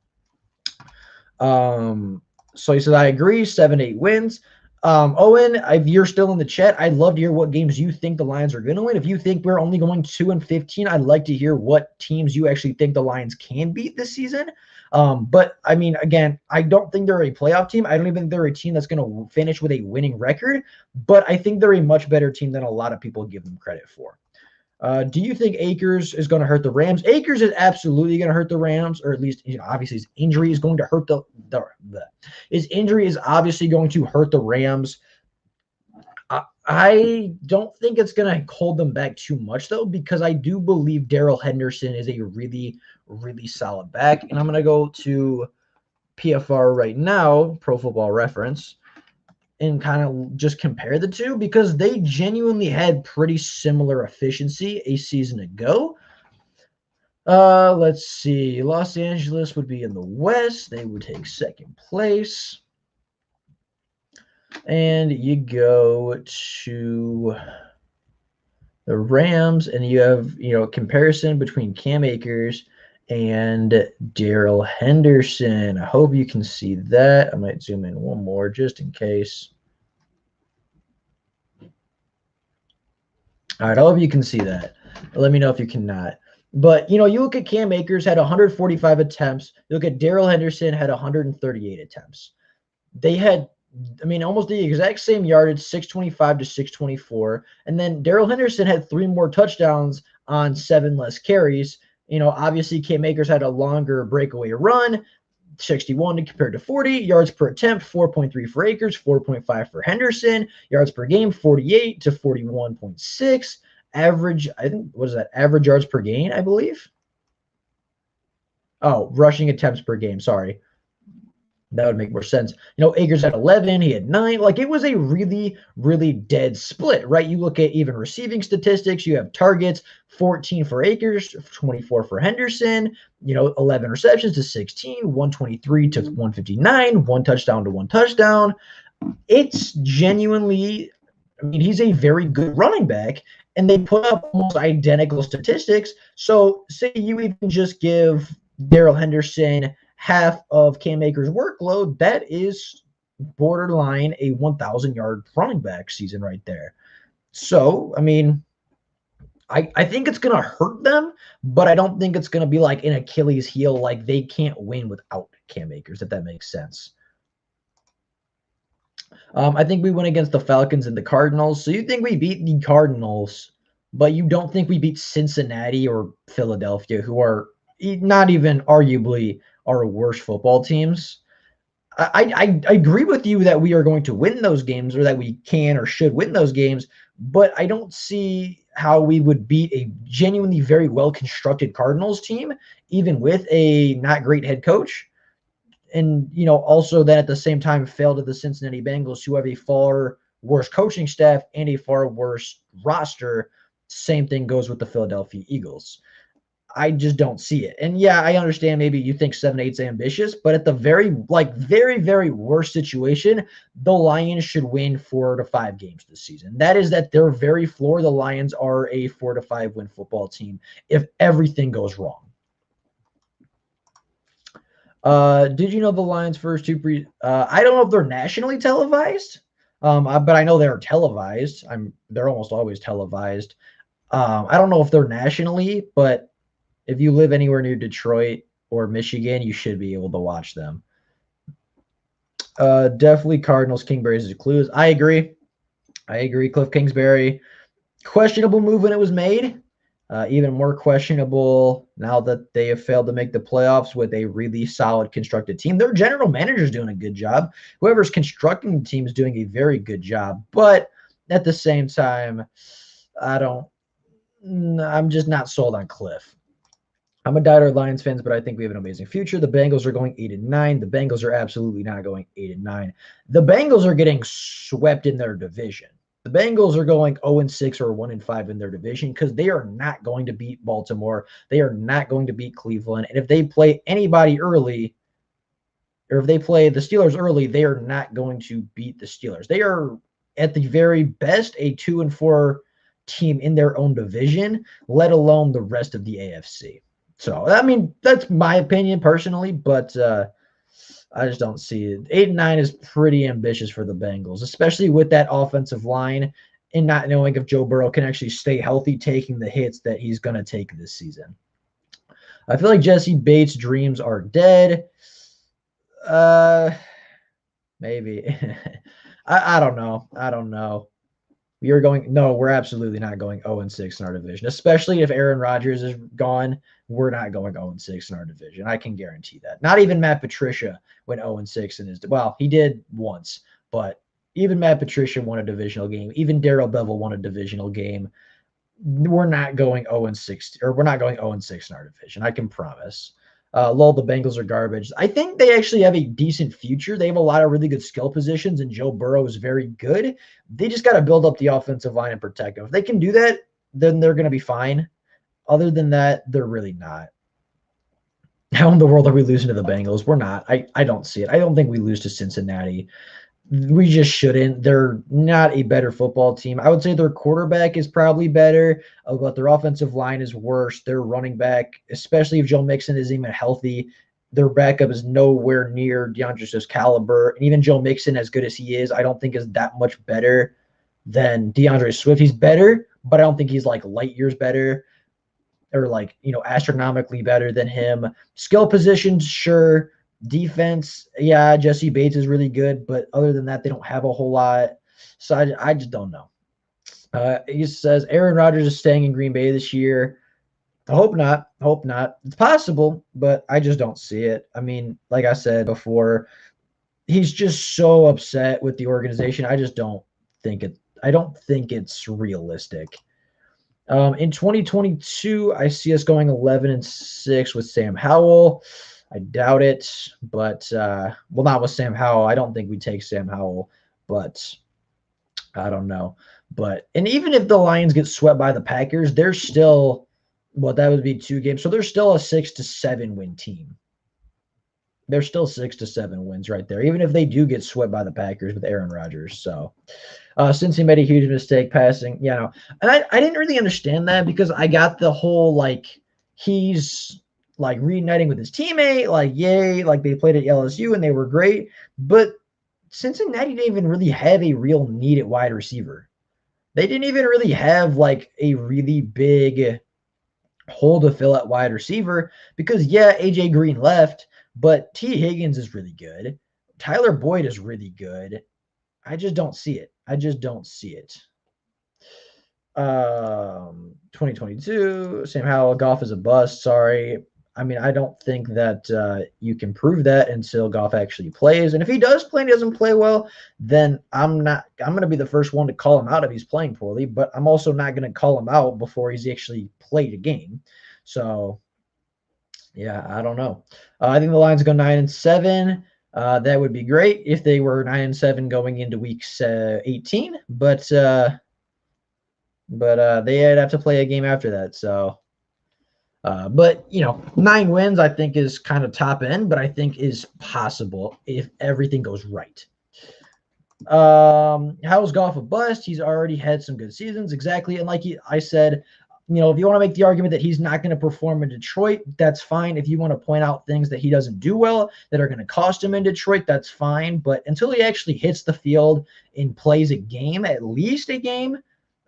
So he said, I agree, 7 to 8 wins. Owen, if you're still in the chat, I'd love to hear what games you think the Lions are going to win. If you think we're only going 2-15, I'd like to hear what teams you actually think the Lions can beat this season. But I mean, again, I don't think they're a playoff team. I don't even think they're a team that's going to finish with a winning record, but I think they're a much better team than a lot of people give them credit for. Do you think Akers is going to hurt the Rams? Akers is absolutely going to hurt the Rams, or at least obviously his injury is going to hurt his injury is obviously going to hurt the Rams. I don't think it's going to hold them back too much, though, because I do believe Darrell Henderson is a really, really solid back. And I'm going to go to PFR right now, Pro Football Reference, and kind of just compare the two because they genuinely had pretty similar efficiency a season ago. Let's see. Los Angeles would be in the West. They would take second place. And you go to the Rams, and you have, comparison between Cam Akers and Darrell Henderson. I hope you can see that. I might zoom in one more just in case. All right, I hope you can see that. Let me know if you cannot. But, you look at Cam Akers had 145 attempts. You look at Darrell Henderson had 138 attempts. They had, almost the exact same yardage, 625 to 624. And then Darrell Henderson had 3 more touchdowns on 7 less carries. Obviously Cam Akers had a longer breakaway run, 61 compared to 40. Yards per attempt, 4.3 for Akers, 4.5 for Henderson. Yards per game, 48 to 41.6. Average, I think, what is that? Average yards per game, I believe. Oh, rushing attempts per game. Sorry. That would make more sense. Akers had 11. He had 9. Like, it was a really, really dead split, right? You look at even receiving statistics. You have targets, 14 for Akers, 24 for Henderson, 11 receptions to 16, 123 to 159, 1 touchdown to 1 touchdown. It's genuinely, he's a very good running back, and they put up almost identical statistics. So say you even just give Darrell Henderson half of Cam Akers' workload, that is borderline a 1,000-yard running back season right there. So, I think it's going to hurt them, but I don't think it's going to be like an Achilles heel, like they can't win without Cam Akers, if that makes sense. I think we went against the Falcons and the Cardinals. So you think we beat the Cardinals, but you don't think we beat Cincinnati or Philadelphia, who are not even arguably are worse football teams. I agree with you that we are going to win those games, or that we can or should win those games, but I don't see how we would beat a genuinely very well constructed Cardinals team, even with a not great head coach. And, also then at the same time fail to the Cincinnati Bengals, who have a far worse coaching staff and a far worse roster. Same thing goes with the Philadelphia Eagles. I just don't see it. And yeah, I understand maybe you think 7-8's ambitious, but at the very, very worst situation, the Lions should win 4 to 5 games this season. That is at their very floor. The Lions are a 4 to 5 win football team if everything goes wrong. Did you know the Lions' first two I don't know if they're nationally televised, but I know they're televised. They're almost always televised. I don't know if they're nationally, but if you live anywhere near Detroit or Michigan, you should be able to watch them. Definitely Cardinals, Kingsbury's is clues. I agree. Cliff Kingsbury, questionable move when it was made. Even more questionable now that they have failed to make the playoffs with a really solid constructed team. Their general manager is doing a good job. Whoever's constructing the team is doing a very good job. But at the same time, I'm just not sold on Cliff. I'm a diehard Lions fan, but I think we have an amazing future. The Bengals are going 8-9. The Bengals are absolutely not going 8-9. The Bengals are getting swept in their division. The Bengals are going 0-6 or 1-5 in their division because they are not going to beat Baltimore. They are not going to beat Cleveland. And if they play anybody early, or if they play the Steelers early, they are not going to beat the Steelers. They are at the very best a 2-4 team in their own division, let alone the rest of the AFC. So, I mean, that's my opinion personally, but I just don't see it. 8-9 is pretty ambitious for the Bengals, especially with that offensive line and not knowing if Joe Burrow can actually stay healthy, taking the hits that he's going to take this season. I feel like Jesse Bates' dreams are dead. Maybe. I don't know. We're absolutely not going 0-6 in our division, especially if Aaron Rodgers is gone. We're not going 0-6 in our division. I can guarantee that. Not even Matt Patricia went 0-6 in his. Well, he did once, but even Matt Patricia won a divisional game. Even Darrell Bevell won a divisional game. We're not going 0-6, or we're not going 0-6 in our division. I can promise. Lol, the Bengals are garbage. I think they actually have a decent future. They have a lot of really good skill positions, and Joe Burrow is very good. They just got to build up the offensive line and protect them. If they can do that, then they're going to be fine. Other than that, they're really not. How in the world are we losing to the Bengals? We're not. I don't see it. I don't think we lose to Cincinnati. We just shouldn't. They're not a better football team. I would say their quarterback is probably better, but their offensive line is worse. Their running back, especially if Joe Mixon isn't even healthy, their backup is nowhere near DeAndre Swift's caliber. And even Joe Mixon, as good as he is, I don't think is that much better than DeAndre Swift. He's better, but I don't think he's like light years better or like, astronomically better than him. Skill positions, sure. Defense, yeah, Jesse Bates is really good, but other than that, they don't have a whole lot. So I just don't know. He says Aaron Rodgers is staying in Green Bay this year. I hope not. It's possible, but I just don't see it. I mean, like I said before, he's just so upset with the organization. I don't think it's realistic. In 2022, I see us going 11-6 with Sam Howell. I doubt it, but not with Sam Howell. I don't think we take Sam Howell, but I don't know. And even if the Lions get swept by the Packers, they're still, that would be 2 games. So they're still a 6-7 win team. They're still 6-7 wins right there, even if they do get swept by the Packers with Aaron Rodgers. So since he made a huge mistake passing, and I didn't really understand that because I got the whole, he's reuniting with his teammate, yay, they played at LSU and they were great. But Cincinnati didn't even really have a real need at wide receiver. They didn't even really have a really big hole to fill at wide receiver because, AJ Green left, but T. Higgins is really good. Tyler Boyd is really good. I just don't see it. 2022, Sam Howell, Goff is a bust. Sorry. I mean, I don't think that you can prove that until Goff actually plays. And if he does play and he doesn't play well, then I'm going to be the first one to call him out if he's playing poorly, but I'm also not going to call him out before he's actually played a game. So, yeah, I don't know. I think the Lions go 9-7. That would be great if they were 9-7 going into week 18, but they'd have to play a game after that. So, but 9 wins I think is kind of top end, but I think is possible if everything goes right. How's Goff a bust? He's already had some good seasons, exactly. And like I said, if you want to make the argument that he's not going to perform in Detroit, that's fine. If you want to point out things that he doesn't do well that are going to cost him in Detroit, that's fine. But until he actually hits the field and plays a game, at least a game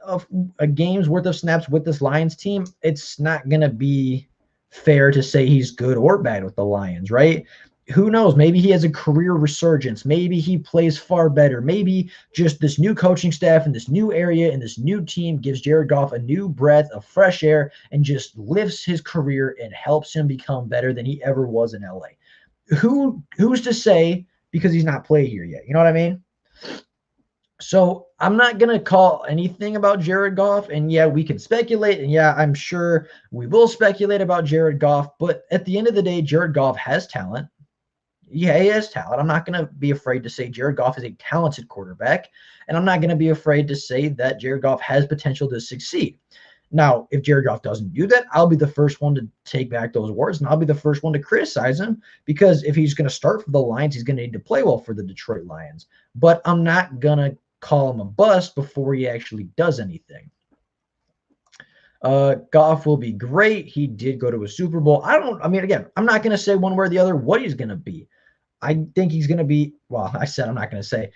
of a game's worth of snaps with this Lions team, it's not going to be fair to say he's good or bad with the Lions, right? Who knows? Maybe he has a career resurgence. Maybe he plays far better. Maybe just this new coaching staff and this new area and this new team gives Jared Goff a new breath of fresh air and just lifts his career and helps him become better than he ever was in LA. Who's to say, because he's not played here yet? You know what I mean? So I'm not going to call anything about Jared Goff. And yeah, we can speculate. And yeah, I'm sure we will speculate about Jared Goff. But at the end of the day, Jared Goff has talent. Yeah, he has talent. I'm not going to be afraid to say Jared Goff is a talented quarterback. And I'm not going to be afraid to say that Jared Goff has potential to succeed. Now, if Jared Goff doesn't do that, I'll be the first one to take back those words, and I'll be the first one to criticize him, because if he's going to start for the Lions, he's going to need to play well for the Detroit Lions. But I'm not going to call him a bust before he actually does anything. Goff will be great. He did go to a Super Bowl. Again, I'm not going to say one way or the other what he's going to be. I think he's going to be, I said I'm not going to say.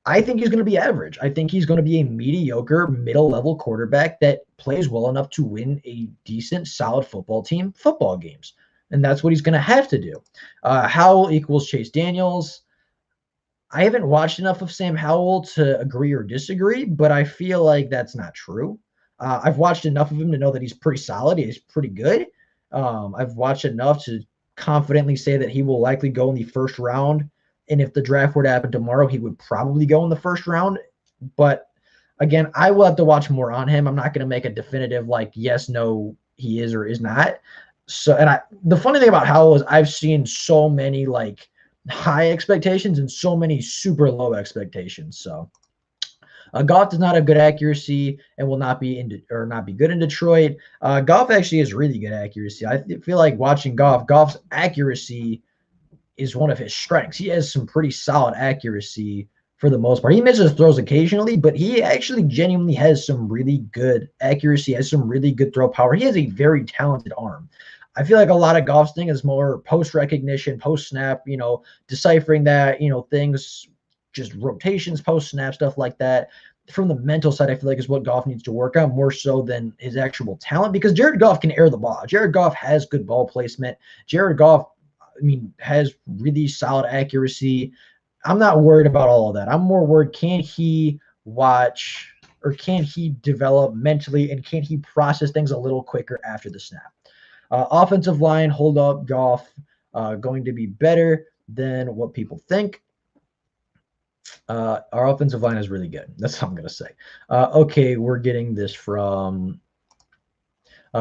I think he's going to be average. I think he's going to be a mediocre, middle-level quarterback that plays well enough to win a decent, solid football team football games. And that's what he's going to have to do. Howell equals Chase Daniels. I haven't watched enough of Sam Howell to agree or disagree, but I feel like that's not true. I've watched enough of him to know that he's pretty solid. He's pretty good. I've watched enough to confidently say that he will likely go in the first round. And if the draft were to happen tomorrow, he would probably go in the first round. But again, I will have to watch more on him. I'm not going to make a definitive yes, no, he is or is not. So, and the funny thing about Howell is I've seen so many high expectations and so many super low expectations. So Goff does not have good accuracy and will not be good in Detroit. Goff actually has really good accuracy. I feel like watching Goff's accuracy is one of his strengths. He has some pretty solid accuracy for the most part. He misses throws occasionally, but he actually genuinely has some really good accuracy, has some really good throw power. He has a very talented arm. I feel like a lot of Goff's thing is more post recognition, post snap, deciphering that, things, just rotations, post snap, stuff like that. From the mental side, I feel like is what Goff needs to work on more so than his actual talent, because Jared Goff can air the ball. Jared Goff has good ball placement. Jared Goff, has really solid accuracy. I'm not worried about all of that. I'm more worried, can he watch or can he develop mentally, and can he process things a little quicker after the snap? Offensive line, hold up, Goff going to be better than what people think. Our offensive line is really good. That's what I'm going to say. Okay, we're getting this from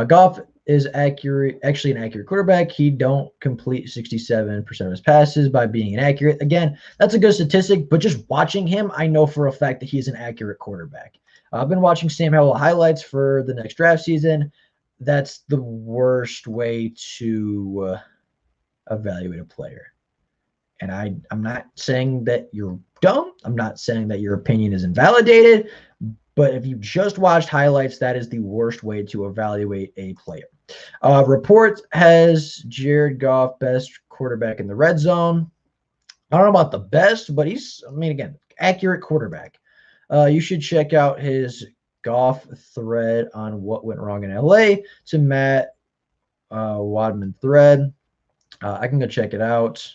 Goff is actually an accurate quarterback. He don't complete 67% of his passes by being inaccurate. Again, that's a good statistic, but just watching him, I know for a fact that he's an accurate quarterback. I've been watching Sam Howell highlights for the next draft season. That's the worst way to evaluate a player. And I'm not saying that you're dumb. I'm not saying that your opinion is invalidated. But if you just watched highlights, that is the worst way to evaluate a player. Report has Jared Goff best quarterback in the red zone. I don't know about the best, but he's, again, accurate quarterback. You should check out his Goff thread on what went wrong in LA to Matt Wadman thread. I can go check it out.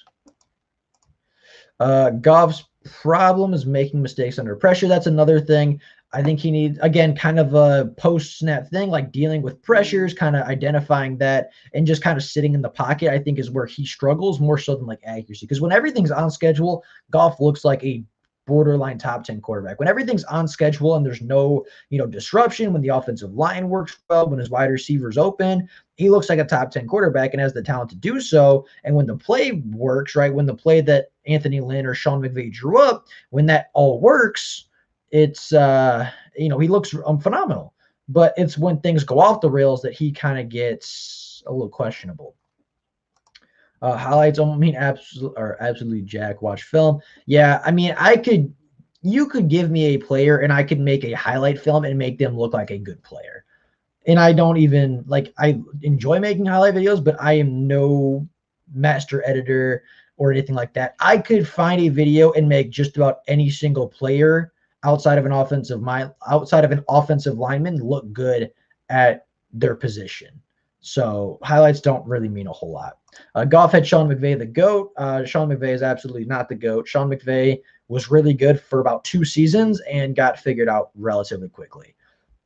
Goff's problem is making mistakes under pressure. That's another thing. I think he needs, again, kind of a post-snap thing, like dealing with pressures, kind of identifying that, and just kind of sitting in the pocket, I think is where he struggles more so than like accuracy. Because when everything's on schedule, Goff looks like a borderline top 10 quarterback. When everything's on schedule and there's no, disruption, when the offensive line works well, when his wide receivers open, he looks like a top 10 quarterback and has the talent to do so. And when the play works, right, when the play that Anthony Lynn or Sean McVay drew up, when that all works, it's he looks phenomenal. But it's when things go off the rails that he kind of gets a little questionable. Highlights don't mean absolutely jack. Watch film. Yeah, I mean, you could give me a player and I could make a highlight film and make them look like a good player. And I don't even I enjoy making highlight videos, but I am no master editor or anything like that. I could find a video and make just about any single player outside of an offensive lineman look good at their position. So highlights don't really mean a whole lot. Goff had Sean McVay the GOAT. Sean McVay is absolutely not the GOAT. Sean McVay was really good for about 2 seasons and got figured out relatively quickly.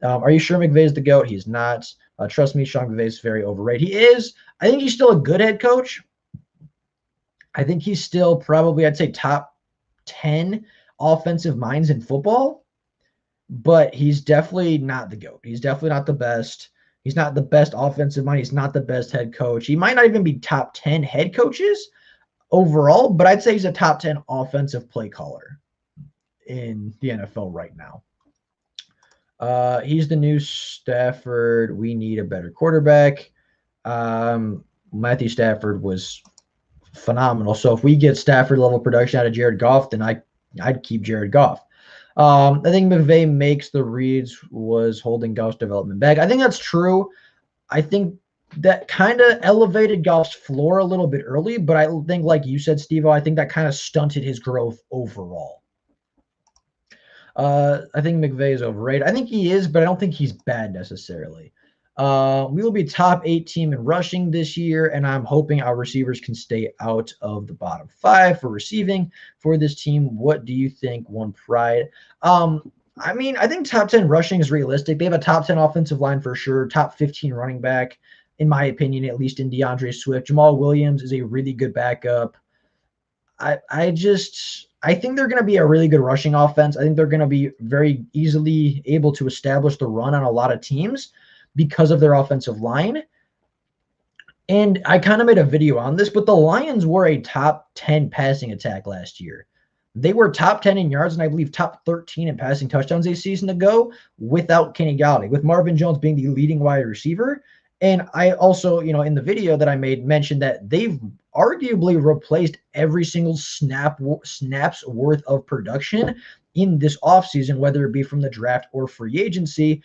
Are you sure McVay is the GOAT? He's not. Trust me, Sean McVay is very overrated. He is. I think he's still a good head coach. I think he's still probably, I'd say, top 10 offensive minds in football, but he's definitely not the GOAT. He's definitely not the best. He's not the best offensive mind. He's not the best head coach. He might not even be top 10 head coaches overall, but I'd say he's a top 10 offensive play caller in the NFL right now. He's the new Stafford. We need a better quarterback. Matthew Stafford was phenomenal. So if we get Stafford level production out of Jared Goff, then I'd keep Jared Goff. I think McVay makes the reads was holding Goff's development back. I think that's true. I think that kind of elevated Goff's floor a little bit early, but I think, like you said, Steve-O, I think that kind of stunted his growth overall. I think McVay is overrated. I think he is, but I don't think he's bad necessarily. We will be top 8 team in rushing this year, and I'm hoping our receivers can stay out of the bottom 5 for receiving for this team. What do you think won Pride? I mean, I think top 10 rushing is realistic. They have a top 10 offensive line for sure, top 15 running back, in my opinion, at least in DeAndre Swift. Jamal Williams is a really good backup. I think they're going to be a really good rushing offense. I think they're going to be very easily able to establish the run on a lot of teams because of their offensive line. And I kind of made a video on this, but the Lions were a top 10 passing attack last year. They were top 10 in yards and I believe top 13 in passing touchdowns a season ago without Kenny Golladay, with Marvin Jones being the leading wide receiver. And I also, in the video that I made, mentioned that they've arguably replaced every single snap's worth of production in this offseason, whether it be from the draft or free agency.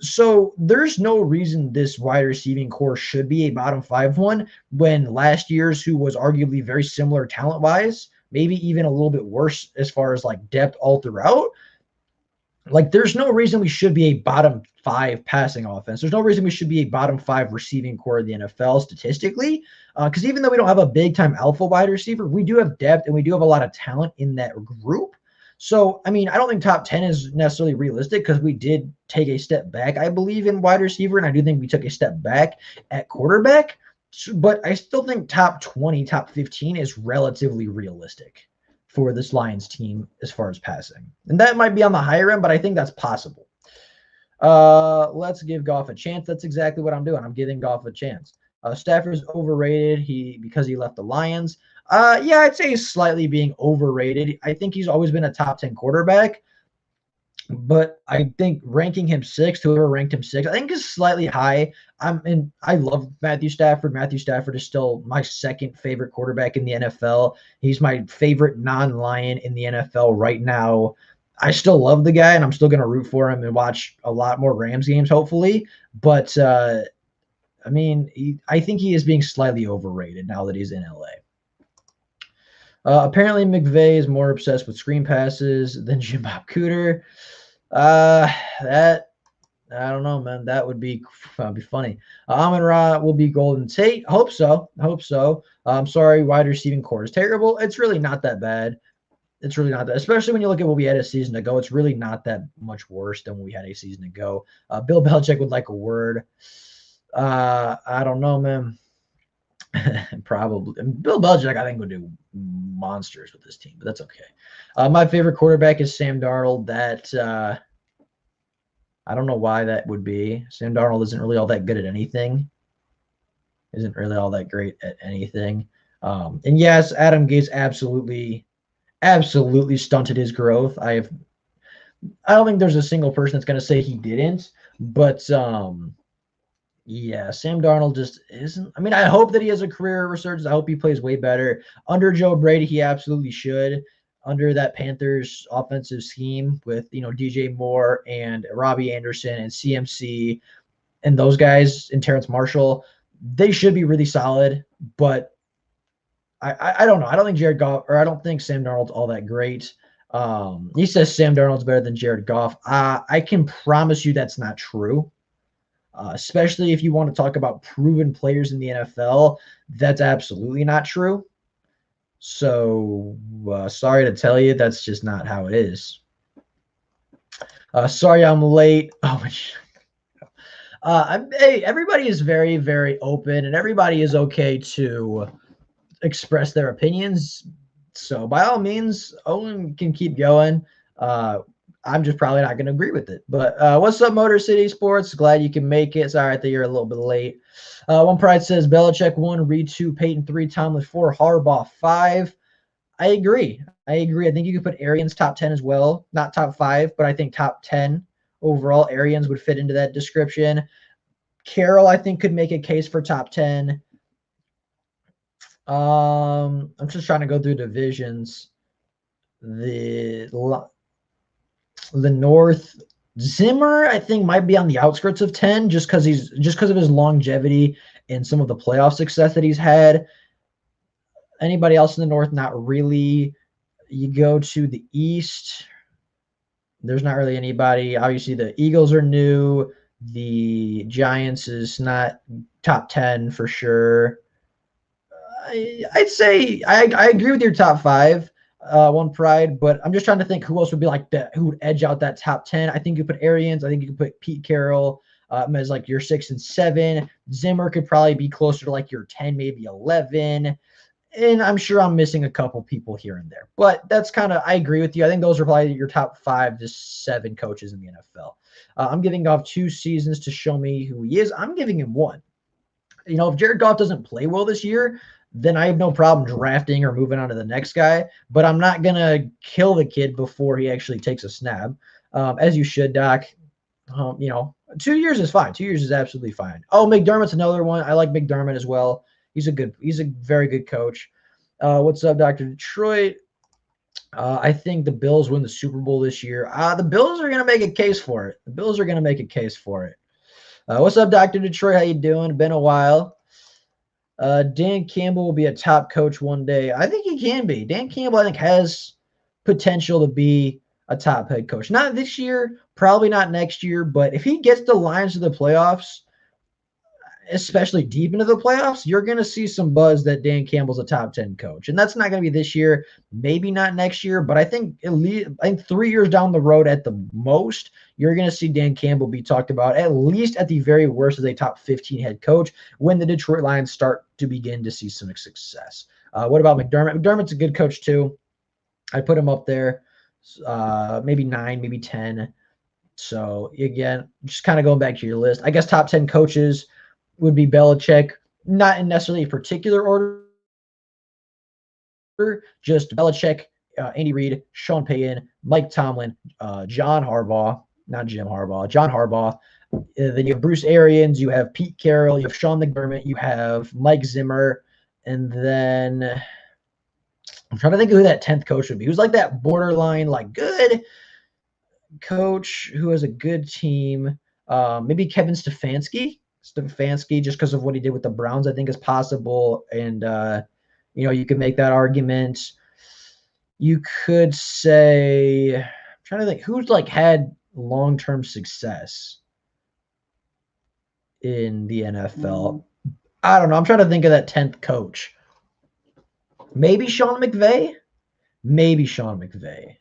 So there's no reason this wide receiving core should be a bottom 5 one when last year's, who was arguably very similar talent-wise, maybe even a little bit worse as far as depth all throughout. There's no reason we should be a bottom 5 passing offense. There's no reason we should be a bottom 5 receiving core of the NFL statistically, because even though we don't have a big-time alpha wide receiver, we do have depth and we do have a lot of talent in that group. So, I mean, I don't think top 10 is necessarily realistic because we did take a step back, I believe, in wide receiver, and I do think we took a step back at quarterback. But I still think top 20, top 15 is relatively realistic for this Lions team as far as passing. And that might be on the higher end, but I think that's possible. Let's give Goff a chance. That's exactly what I'm doing. I'm giving Goff a chance. Stafford's overrated because he left the Lions. Yeah, I'd say he's slightly being overrated. I think he's always been a top 10 quarterback, but I think ranking him 6th, whoever ranked him 6th, I think is slightly high. I love Matthew Stafford. Matthew Stafford is still my second favorite quarterback in the NFL. He's my favorite non-Lion in the NFL right now. I still love the guy, and I'm still going to root for him and watch a lot more Rams games, hopefully. But, I mean, I think he is being slightly overrated now that he's in LA. Apparently, McVay is more obsessed with screen passes than Jim Bob Cooter. I don't know, man. That would be funny. Amon-Ra will be Golden Tate. Hope so. I'm sorry, wide receiving core is terrible. It's really not that bad. It's really not that, especially when you look at what we had a season ago. It's really not that much worse than what we had a season ago. Bill Belichick would like a word. I don't know, man. Probably Bill Belichick, I think, would do monsters with this team, but that's okay. My favorite quarterback is Sam Darnold. That I don't know why that would be. Sam Darnold isn't really all that good at anything. Isn't really all that great at anything. And yes, Adam Gase absolutely stunted his growth. I don't think there's a single person that's going to say he didn't, but yeah, Sam Darnold just isn't. I mean, I hope that he has a career resurgence. I hope he plays way better under Joe Brady. He absolutely should. Under that Panthers offensive scheme with DJ Moore and Robbie Anderson and CMC and those guys and Terrence Marshall, they should be really solid. But I don't know. I don't think Jared Goff, or I don't think Sam Darnold's all that great. He says Sam Darnold's better than Jared Goff. I can promise you that's not true. Especially if you want to talk about proven players in the NFL, that's absolutely not true. So sorry to tell you, that's just not how it is. Sorry I'm late. Oh, hey, everybody is very, very open, and everybody is okay to express their opinions. So by all means, Owen can keep going. I'm just probably not going to agree with it. But what's up, Motor City Sports? Glad you can make it. Sorry that you're a little bit late. One Pride says Belichick 1, Reed 2, Peyton 3, Tomlin 4, Harbaugh 5. I agree. I think you could put Arians top 10 as well. Not top 5, but I think top 10 overall. Arians would fit into that description. Carroll, I think, could make a case for top 10. I'm just trying to go through divisions. The North, Zimmer, I think, might be on the outskirts of 10 just because of his longevity and some of the playoff success that he's had. Anybody else in the North? Not really. You go to the East, there's not really anybody. Obviously, the Eagles are new. The Giants is not top 10 for sure. I'd say I agree with your top 5. One Pride, but I'm just trying to think who else would be like that, who would edge out that top 10. I think you put Arians. I think you could put Pete Carroll as like your 6 and 7. Zimmer could probably be closer to like your 10, maybe 11. And I'm sure I'm missing a couple people here and there, but that's I agree with you. I think those are probably your top 5 to 7 coaches in the NFL. I'm giving Goff 2 seasons to show me who he is. I'm giving him 1. If Jared Goff doesn't play well this year, then I have no problem drafting or moving on to the next guy. But I'm not going to kill the kid before he actually takes a snap, as you should, Doc. 2 years is fine. 2 years is absolutely fine. Oh, McDermott's another one. I like McDermott as well. He's a very good coach. What's up, Dr. Detroit? I think the Bills win the Super Bowl this year. The Bills are going to make a case for it. What's up, Dr. Detroit? How you doing? Been a while. Dan Campbell will be a top coach one day. I think he can be. Dan Campbell, I think, has potential to be a top head coach. Not this year, probably not next year, but if he gets the Lions to the playoffs, especially deep into the playoffs, you're going to see some buzz that Dan Campbell's a top 10 coach. And that's not going to be this year, maybe not next year, but I think 3 years down the road at the most, you're going to see Dan Campbell be talked about, at least at the very worst, as a top 15 head coach when the Detroit Lions start to begin to see some success. What about McDermott? McDermott's a good coach too. I put him up there, maybe 9, maybe 10. So again, just kind of going back to your list, I guess top 10 coaches would be Belichick, not in necessarily a particular order, just Belichick, Andy Reid, Sean Payton, Mike Tomlin, John Harbaugh, not Jim Harbaugh, John Harbaugh. Then you have Bruce Arians, you have Pete Carroll, you have Sean McDermott, you have Mike Zimmer, and then I'm trying to think of who that 10th coach would be. Who's like that borderline, like good coach who has a good team. Maybe Kevin Stefanski, just because of what he did with the Browns, I think is possible. And, you could make that argument. You could say, I'm trying to think who's like had long-term success in the NFL. I don't know. I'm trying to think of that 10th coach. Maybe Sean McVay. maybe Sean McVay.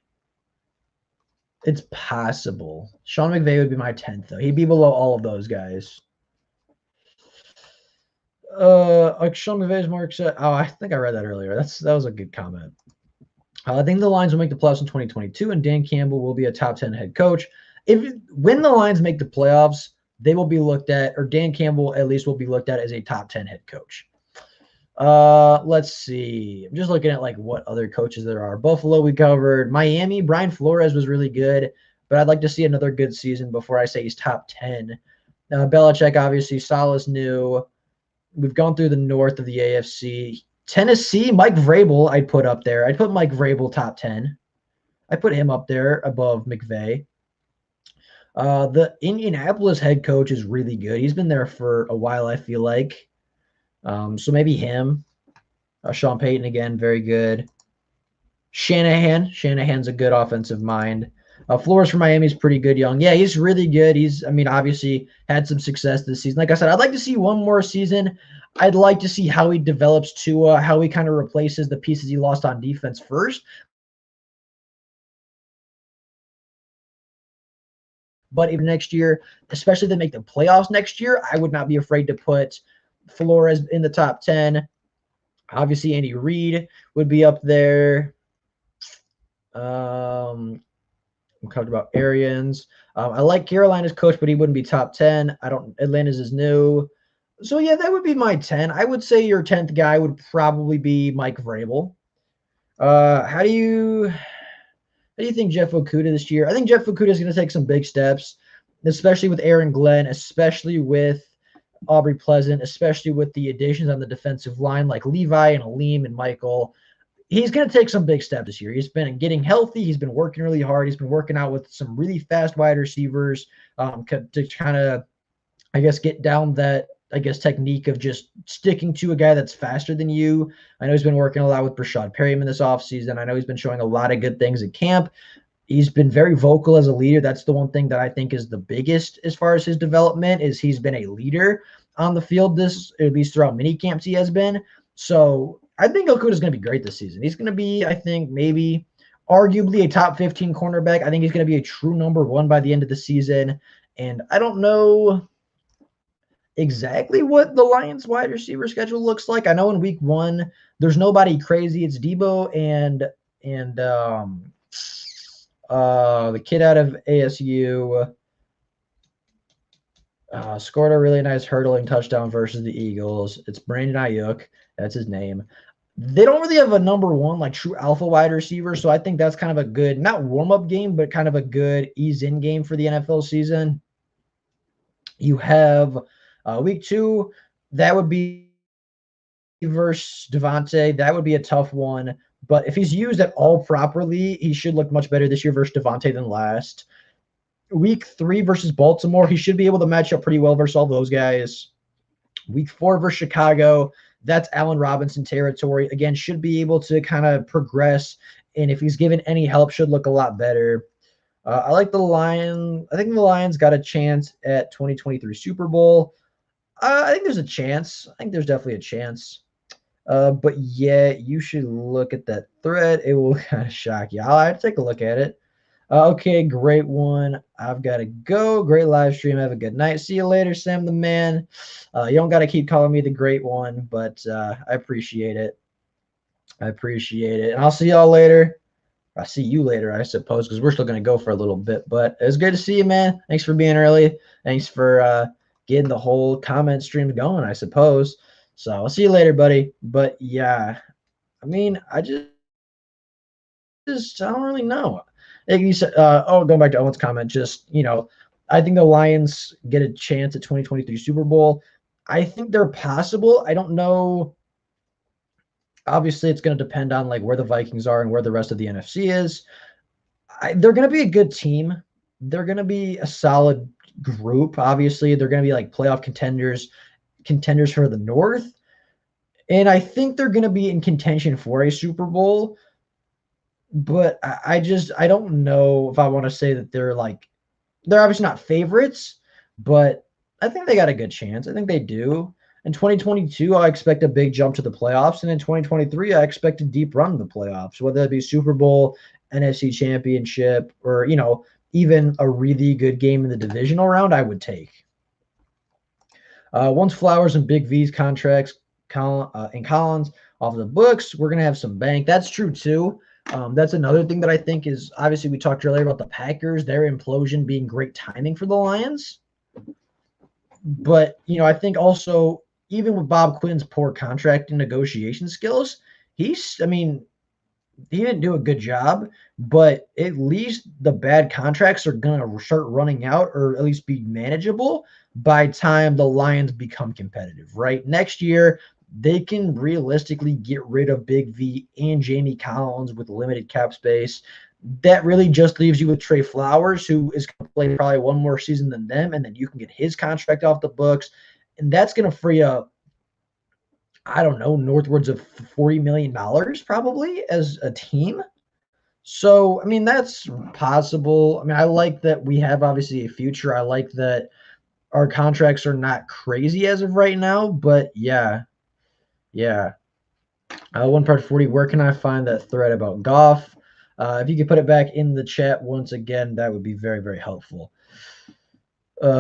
It's possible. Sean McVay would be my 10th, though. He'd be below all of those guys. Like Sean McVay's more excited. Oh, I think I read that earlier. That was a good comment. I think the Lions will make the playoffs in 2022, and Dan Campbell will be a top 10 head coach. When the Lions make the playoffs, they will be looked at, or Dan Campbell at least will be looked at as a top 10 head coach. Let's see. I'm just looking at like what other coaches there are. Buffalo we covered. Miami, Brian Flores was really good, but I'd like to see another good season before I say he's top 10. Belichick, obviously, Saleh's new. We've gone through the north of the AFC. Tennessee, Mike Vrabel, I'd put up there. I'd put Mike Vrabel top 10. I put him up there above McVay. The Indianapolis head coach is really good. He's been there for a while, I feel like. So maybe him. Sean Payton, again, very good. Shanahan's a good offensive mind. Flores for Miami is pretty good, young. Yeah, he's really good. Obviously had some success this season. Like I said, I'd like to see one more season. I'd like to see how he develops Tua, how he kind of replaces the pieces he lost on defense first. But if next year, especially if they make the playoffs next year, I would not be afraid to put Flores in the top 10. Obviously, Andy Reid would be up there. We talked about Arians. I like Carolina's coach, but he wouldn't be top 10. Atlanta's is new. So, yeah, that would be my 10. I would say your 10th guy would probably be Mike Vrabel. How do you think Jeff Okudah this year? I think Jeff Okudah is going to take some big steps, especially with Aaron Glenn, especially with Aubrey Pleasant, especially with the additions on the defensive line like Levi and Aleem and Michael. He's going to take some big steps this year. He's been getting healthy. He's been working really hard. He's been working out with some really fast wide receivers to kind of, get down that, technique of just sticking to a guy that's faster than you. I know he's been working a lot with Brashad Perryman this offseason. I know he's been showing a lot of good things at camp. He's been very vocal as a leader. That's the one thing that I think is the biggest as far as his development is he's been a leader on the field at least throughout mini camps he has been. So I think Okudah is going to be great this season. He's going to be, I think, maybe arguably a top 15 cornerback. I think he's going to be a true number one by the end of the season. And I don't know exactly what the Lions wide receiver schedule looks like. I know in week 1, there's nobody crazy. It's Debo and the kid out of ASU scored a really nice hurdling touchdown versus the Eagles. It's Brandon Ayuk. That's his name. They don't really have a number one, like true alpha wide receiver. So I think that's kind of a good, not warm-up game, but kind of a good ease-in game for the NFL season. You have week 2, that would be versus Devontae. That would be a tough one. But if he's used at all properly, he should look much better this year versus Devontae than last. Week 3 versus Baltimore, he should be able to match up pretty well versus all those guys. Week 4 versus Chicago, that's Allen Robinson territory. Again, should be able to kind of progress. And if he's given any help, should look a lot better. I like the Lions. I think the Lions got a chance at 2023 Super Bowl. I think there's a chance. I think there's definitely a chance. But yeah, you should look at that thread. It will kind of shock you. I'll have to take a look at it. Okay, great one. I've got to go. Great live stream. Have a good night. See you later, Sam the man. You don't got to keep calling me the great one, but I appreciate it. And I'll see y'all later. I'll see you later, I suppose, because we're still going to go for a little bit. But it was good to see you, man. Thanks for being early. Thanks for getting the whole comment stream going, I suppose. So I'll see you later, buddy. But yeah, I mean, I don't really know. Like you said, going back to Owen's comment, I think the Lions get a chance at 2023 Super Bowl. I think they're possible. I don't know. Obviously, it's going to depend on like where the Vikings are and where the rest of the NFC is. They're going to be a good team. They're going to be a solid group. Obviously, they're going to be like playoff contenders for the North. And I think they're going to be in contention for a Super Bowl. But I don't know if I want to say that they're obviously not favorites, but I think they got a good chance. I think they do. In 2022, I expect a big jump to the playoffs. And in 2023, I expect a deep run to the playoffs, whether that be Super Bowl, NFC Championship, or, even a really good game in the divisional round, I would take. Once Flowers and Big V's contracts and Collins off the books, we're going to have some bank. That's true, too. That's another thing that I think is, obviously, we talked earlier about the Packers, their implosion being great timing for the Lions. But, I think also, even with Bob Quinn's poor contract and negotiation skills, he didn't do a good job, but at least the bad contracts are going to start running out, or at least be manageable by time the Lions become competitive, right? Next year, they can realistically get rid of Big V and Jamie Collins with limited cap space. That really just leaves you with Trey Flowers, who is going to play probably one more season than them, and then you can get his contract off the books, and that's going to free up, I don't know, northwards of $40 million probably as a team. So, that's possible. I like that we have obviously a future. I like that our contracts are not crazy as of right now, but yeah. One part 40, where can I find that thread about Goff? If you could put it back in the chat once again, that would be very, very helpful.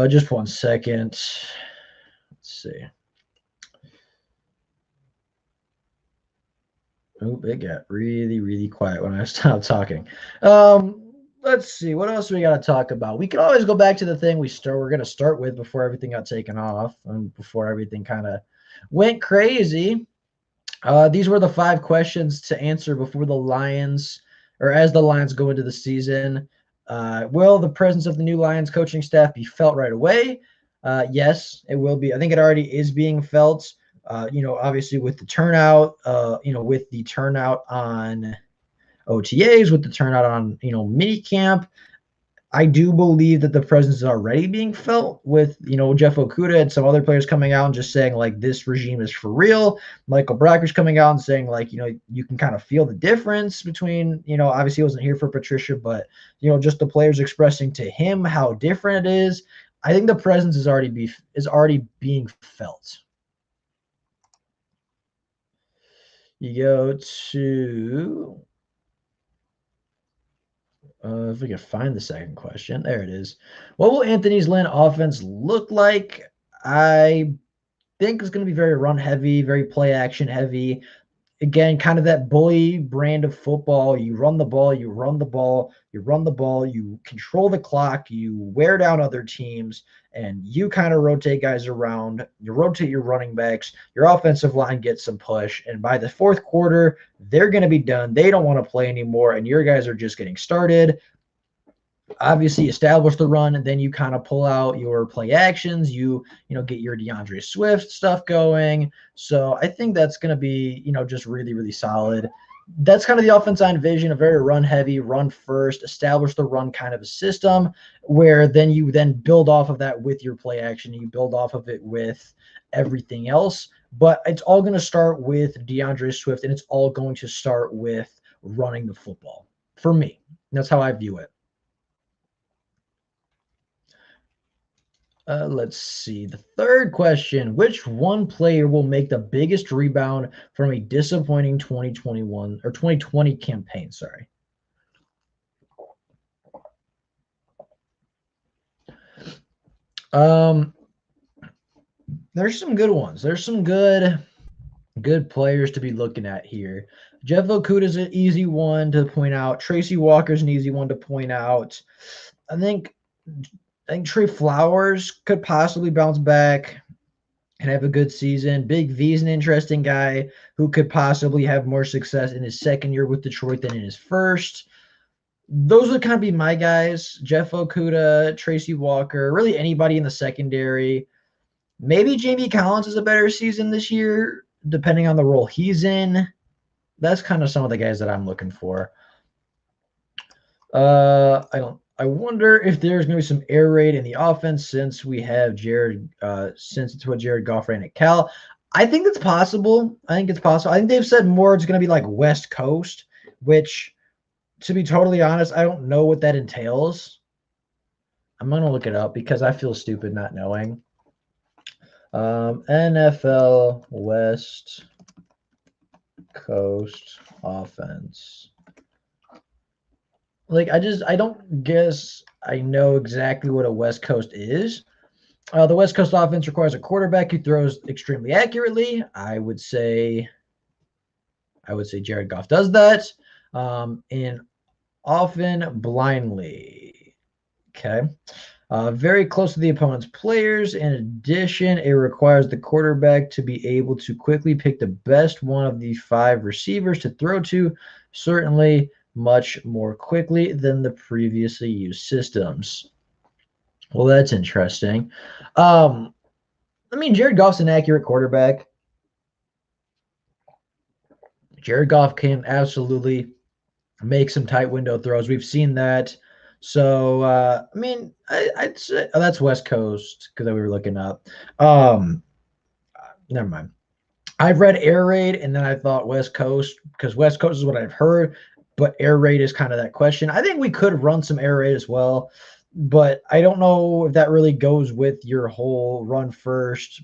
Just 1 second. Let's see. Oh, it got really, really quiet when I stopped talking. Let's see. What else we got to talk about? We can always go back to the thing we're going to start with before everything got taken off and before everything kind of went crazy. These were the 5 questions to answer before the Lions, or as the Lions go into the season. Will the presence of the new Lions coaching staff be felt right away? Yes, it will be. I think it already is being felt. Obviously with the turnout, with the turnout on OTAs, with the turnout on, mini camp, I do believe that the presence is already being felt with, Jeff Okudah and some other players coming out and just saying, like, this regime is for real. Michael Bracker's coming out and saying, like, you can kind of feel the difference between, obviously he wasn't here for Patricia, but, just the players expressing to him how different it is. I think the presence is already being felt. You go to, if we can find the second question, there it is. What will Anthony's Lynn offense look like? I think it's going to be very run heavy, very play action heavy. Again, kind of that bully brand of football. You run the ball, you run the ball, you run the ball, you control the clock, you wear down other teams, and you kind of rotate guys around. You rotate your running backs. Your offensive line gets some push, and by the fourth quarter, they're going to be done. They don't want to play anymore, and your guys are just getting started. Obviously establish the run, and then you kind of pull out your play actions. You get your DeAndre Swift stuff going. So I think that's going to be, just really, really solid. That's kind of the offense I envision, a very run heavy, run first, establish the run kind of a system where then you build off of that with your play action. You build off of it with everything else. But it's all going to start with DeAndre Swift, and it's all going to start with running the football for me. That's how I view it. Let's see. The third question, which one player will make the biggest rebound from a disappointing 2021 or 2020 campaign? Sorry. There's some good ones. There's some good players to be looking at here. Jeff Okudah is an easy one to point out. Tracy Walker's an easy one to point out. I think Trey Flowers could possibly bounce back and have a good season. Big V's an interesting guy who could possibly have more success in his second year with Detroit than in his first. Those would kind of be my guys. Jeff Okudah, Tracy Walker, really anybody in the secondary. Maybe Jamie Collins has a better season this year, depending on the role he's in. That's kind of some of the guys that I'm looking for. I wonder if there's going to be some air raid in the offense since we have since it's what Jared Goff ran at Cal. I think it's possible. I think they've said more it's going to be like West Coast, which, to be totally honest, I don't know what that entails. I'm going to look it up because I feel stupid not knowing. NFL West Coast offense. Like, I don't guess I know exactly what a West Coast is. The West Coast offense requires a quarterback who throws extremely accurately. I would say Jared Goff does that. And often blindly. Okay. Very close to the opponent's players. In addition, it requires the quarterback to be able to quickly pick the best one of the 5 receivers to throw to, certainly much more quickly than the previously used systems. Well, that's interesting. Jared Goff's an accurate quarterback. Jared Goff can absolutely make some tight window throws. We've seen that. So, I'd say that's West Coast because we were looking up. Never mind. I've read Air Raid and then I thought West Coast because West Coast is what I've heard, but Air Raid is kind of that question. I think we could run some Air Raid as well, but I don't know if that really goes with your whole run first,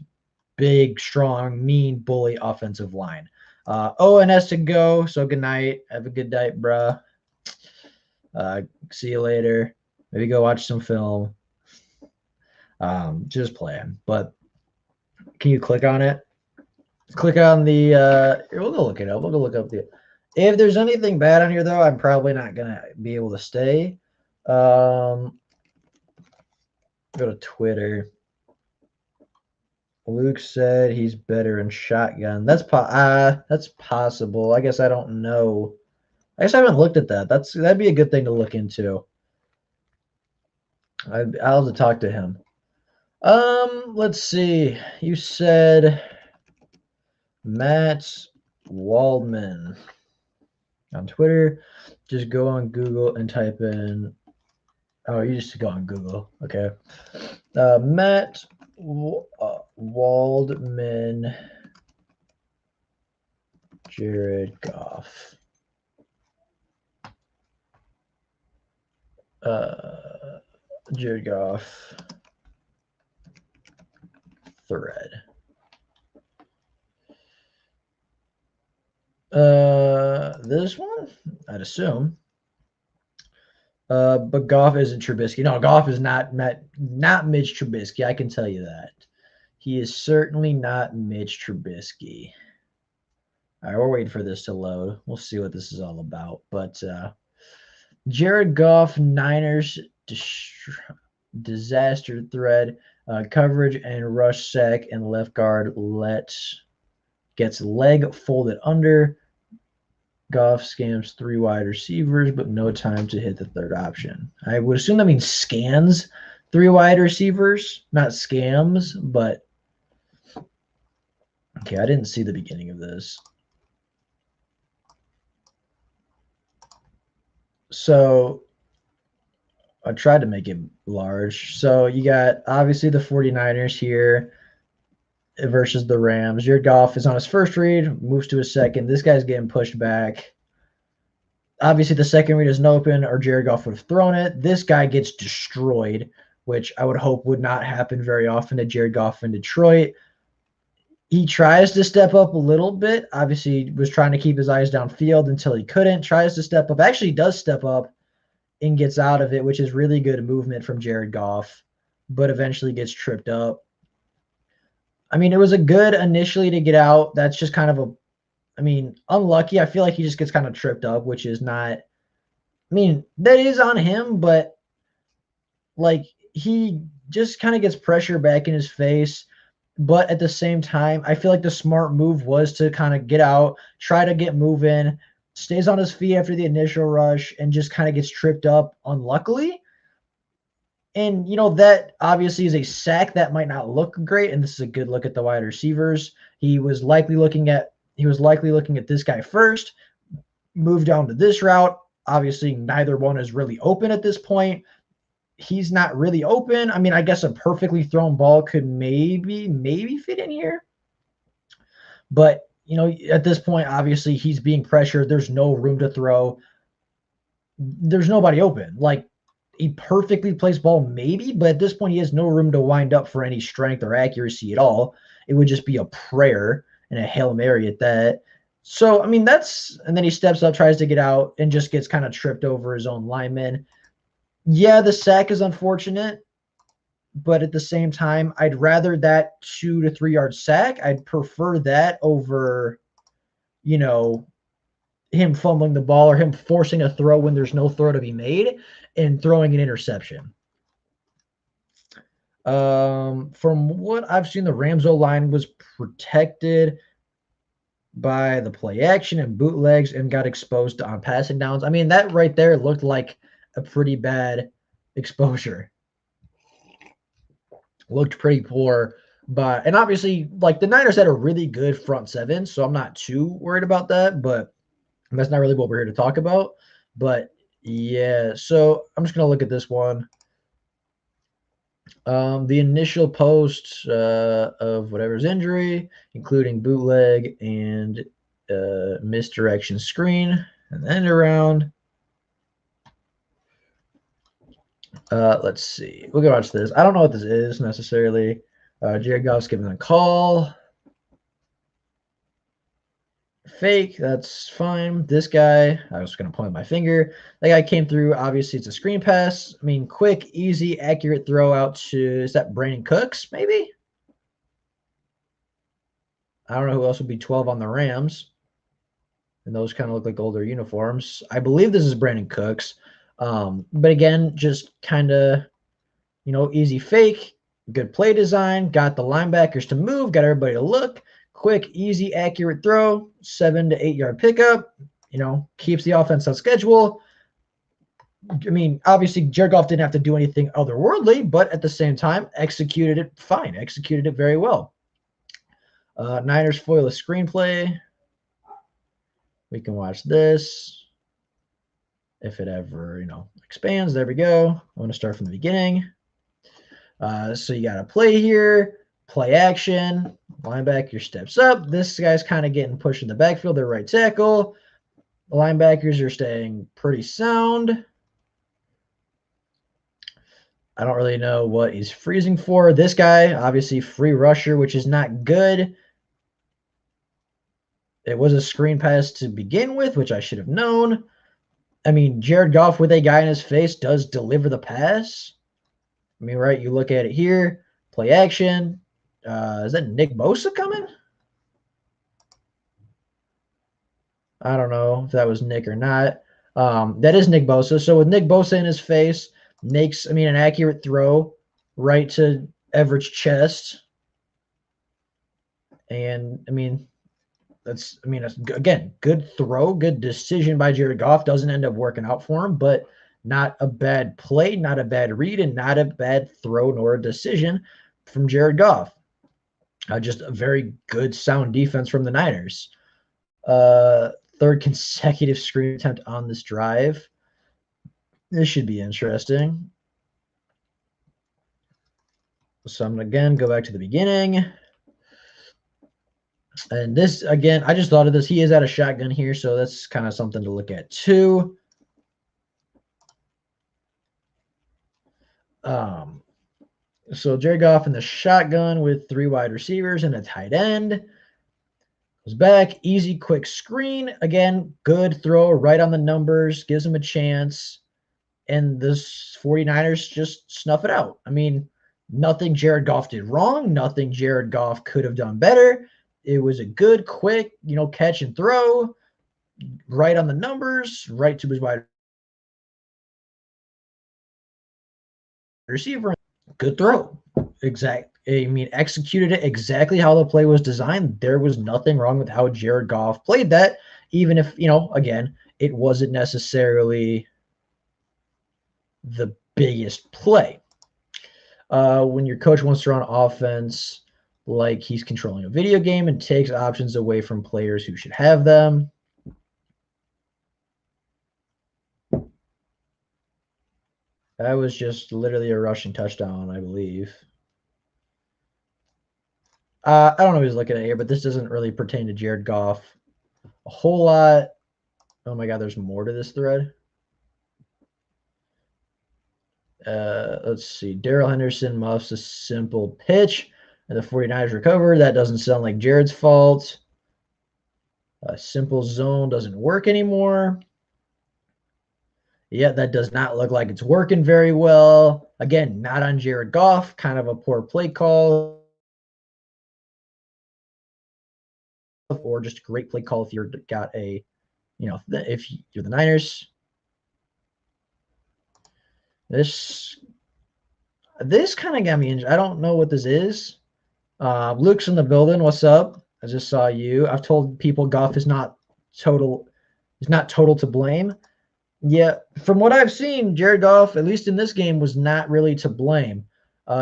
big, strong, mean, bully offensive line. Owen has to go, so good night. Have a good night, bruh. See you later. Maybe go watch some film. Just playing. But can you click on it? Click on the we'll go look it up. We'll go look up the if there's anything bad on here though, I'm probably not gonna be able to stay. Go to Twitter. Luke said he's better in shotgun. That's possible. I guess I don't know. I guess I haven't looked at that. That'd be a good thing to look into. I'll have to talk to him. Let's see. You said Matt Waldman on Twitter. Just go on Google and type in. Oh, you just go on Google. Okay. Matt Waldman, Jared Goff. Jared Goff thread. This one, I'd assume. But Goff isn't Trubisky. No, Goff is not Mitch Trubisky. I can tell you that. He is certainly not Mitch Trubisky. All right, we're waiting for this to load. We'll see what this is all about. But Jared Goff, Niners disaster thread, coverage and rush sack and left guard gets leg folded under. Goff scams 3 wide receivers, but no time to hit the third option. I would assume that means scans 3 wide receivers, not scams, but okay, I didn't see the beginning of this. So I tried to make it large. So you got obviously the 49ers here versus the Rams. Jared Goff is on his first read, moves to his second. This guy's getting pushed back. Obviously, the second read isn't open, or Jared Goff would have thrown it. This guy gets destroyed, which I would hope would not happen very often to Jared Goff in Detroit. He tries to step up a little bit. Obviously, was trying to keep his eyes downfield until he couldn't. Tries to step up. Actually, does step up and gets out of it, which is really good movement from Jared Goff, but eventually gets tripped up. I mean, it was a good initially to get out. That's just kind of unlucky. I feel like he just gets kind of tripped up, which is not, that is on him, but like he just kind of gets pressure back in his face. But at the same time, I feel like the smart move was to kind of get out, try to get moving, stays on his feet after the initial rush, and just kind of gets tripped up unluckily. And, that obviously is a sack that might not look great. And this is a good look at the wide receivers. He was likely looking at this guy first, moved down to this route. Obviously, neither one is really open at this point. He's not really open. I guess a perfectly thrown ball could maybe fit in here. But, at this point, obviously, he's being pressured. There's no room to throw. There's nobody open. Like, he perfectly plays ball, maybe, but at this point, he has no room to wind up for any strength or accuracy at all. It would just be a prayer and a Hail Mary at that. So, I mean, and then he steps up, tries to get out, and just gets kind of tripped over his own lineman. Yeah, the sack is unfortunate, but at the same time, I'd rather that 2 to 3 yard sack. I'd prefer that over, you know, him fumbling the ball or him forcing a throw when there's no throw to be made and throwing an interception. From what I've seen, the Rams O line was protected by the play action and bootlegs and got exposed on passing downs. I mean, that right there looked like a pretty bad exposure. Looked pretty poor. And obviously, like the Niners had a really good front seven, so I'm not too worried about that, but that's not really what we're here to talk about. But yeah, so I'm just gonna look at this one. The initial post of whatever's injury, including bootleg and misdirection screen, and then around. Let's see. We'll go watch this. I don't know what this is necessarily. Jared Goff's giving a call. Fake, that's fine. This guy, I was going to point my finger. That guy came through. Obviously, it's a screen pass. I mean, quick, easy, accurate throw out to, is that Brandon Cooks, maybe? I don't know who else would be 12 on the Rams. And those kind of look like older uniforms. I believe this is Brandon Cooks. But again, just kind of, easy fake, good play design, got the linebackers to move, got everybody to look. Quick, easy, accurate throw, 7 to 8 yard pickup, keeps the offense on schedule. I mean, obviously, Jared Goff didn't have to do anything otherworldly, but at the same time, executed it fine, executed it very well. Niners foil a screenplay. We can watch this. If it ever, expands, there we go. I want to start from the beginning. So you got a play here, play action, linebacker steps up. This guy's kind of getting pushed in the backfield, their right tackle. The linebackers are staying pretty sound. I don't really know what he's freezing for. This guy, obviously free rusher, which is not good. It was a screen pass to begin with, which I should have known. I mean, Jared Goff with a guy in his face does deliver the pass. I mean, right, you look at it here, play action. Is that Nick Bosa coming? I don't know if that was Nick or not. That is Nick Bosa. So with Nick Bosa in his face, makes, an accurate throw right to Everett's chest. And, that's again, good throw, good decision by Jared Goff. Doesn't end up working out for him, but not a bad play, not a bad read, and not a bad throw nor a decision from Jared Goff. Just a very good, sound defense from the Niners. Third consecutive screen attempt on this drive. This should be interesting. So I'm going to, again, go back to the beginning. And this, again, I just thought of this. He is at a shotgun here, so that's kind of something to look at too. So Jared Goff in the shotgun with 3 wide receivers and a tight end. Goes back, easy, quick screen. Again, good throw right on the numbers, gives him a chance. And the 49ers just snuff it out. Nothing Jared Goff did wrong. Nothing Jared Goff could have done better. It was a good, quick, catch and throw, right on the numbers, right to his wide receiver. Good throw. Executed it exactly how the play was designed. There was nothing wrong with how Jared Goff played that, even if, again, it wasn't necessarily the biggest play. When your coach wants to run offense like he's controlling a video game and takes options away from players who should have them. That was just literally a rushing touchdown, I believe. I don't know who's looking at here, but this doesn't really pertain to Jared Goff a whole lot. Oh my God, there's more to this thread. Let's see. Darrell Henderson muffs a simple pitch, and the 49ers recover. That doesn't sound like Jared's fault. A simple zone doesn't work anymore. Yeah, that does not look like it's working very well. Again, not on Jared Goff. Kind of a poor play call. Or just a great play call if you're got a, if you're the Niners. This kind of got me injured. I don't know what this is. Luke's in the building. What's up? I just saw you. I've told people Goff is not total to blame. Yeah, from what I've seen, Jared Goff, at least in this game, was not really to blame.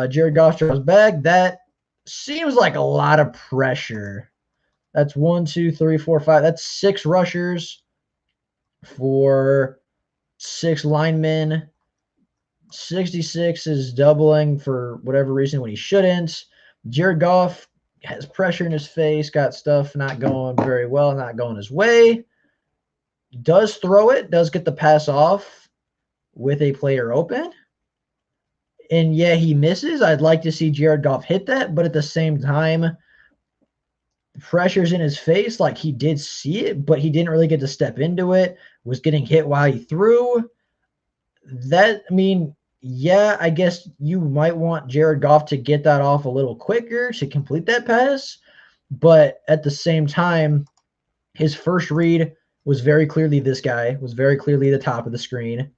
Jared Goff draws back. That seems like a lot of pressure. That's 1, 2, 3, 4, 5. That's 6 rushers for 6 linemen. 66 is doubling for whatever reason when he shouldn't. Jared Goff has pressure in his face, got stuff not going very well, not going his way. Does throw it, does get the pass off with a player open. And yeah, he misses. I'd like to see Jared Goff hit that, but at the same time, pressure's in his face. Like, he did see it, but he didn't really get to step into it. Was getting hit while he threw. Yeah, I guess you might want Jared Goff to get that off a little quicker to complete that pass. But at the same time, his first read was very clearly this guy, was very clearly the top of the screen.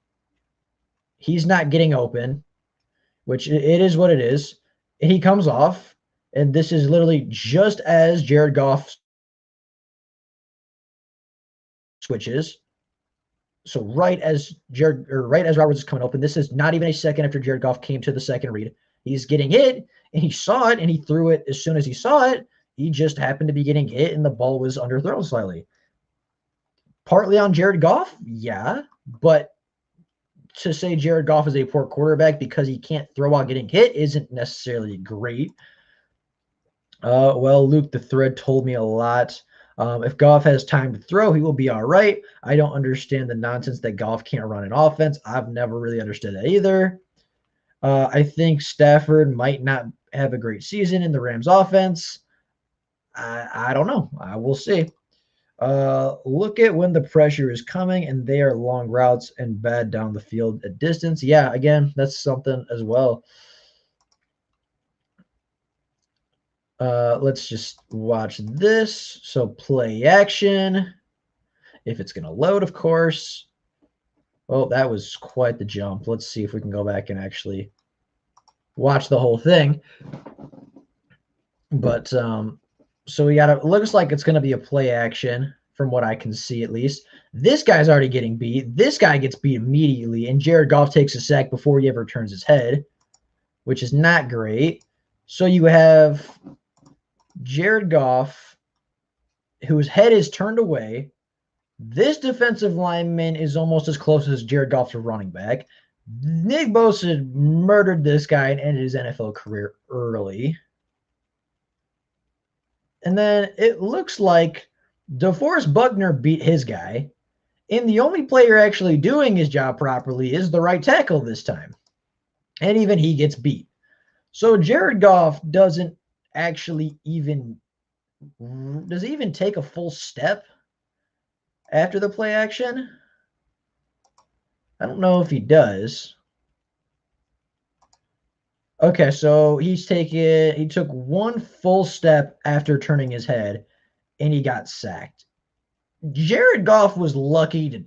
He's not getting open, which it is what it is. He comes off, and this is literally just as Jared Goff switches. So right as Roberts is coming open, this is not even a second after Jared Goff came to the second read. He's getting hit, and he saw it, and he threw it as soon as he saw it. He just happened to be getting hit, and the ball was underthrown slightly. Partly on Jared Goff, yeah, but to say Jared Goff is a poor quarterback because he can't throw while getting hit isn't necessarily great. Well, Luke, the thread told me a lot. If Goff has time to throw, he will be all right. I don't understand the nonsense that Goff can't run an offense. I've never really understood that either. I think Stafford might not have a great season in the Rams offense. I don't know. We'll see. Look at when the pressure is coming and they are long routes and bad down the field at distance. Yeah, again, that's something as well. Let's just watch this. So play action. If it's going to load, of course. Well, that was quite the jump. Let's see if we can go back and actually watch the whole thing. But so we got to, looks like it's going to be a play action from what I can see at least. This guy's already getting beat. This guy gets beat immediately, and Jared Goff takes a sack before he ever turns his head, which is not great. So you have Jared Goff, whose head is turned away. This defensive lineman is almost as close as Jared Goff's running back. Nick Bosa murdered this guy and ended his NFL career early. And then it looks like DeForest Buckner beat his guy. And the only player actually doing his job properly is the right tackle this time. And even he gets beat. So Jared Goff doesn't actually even take a full step after the play action. I don't know if he does. Okay, so he took one full step after turning his head, and he got sacked. Jared Goff was lucky to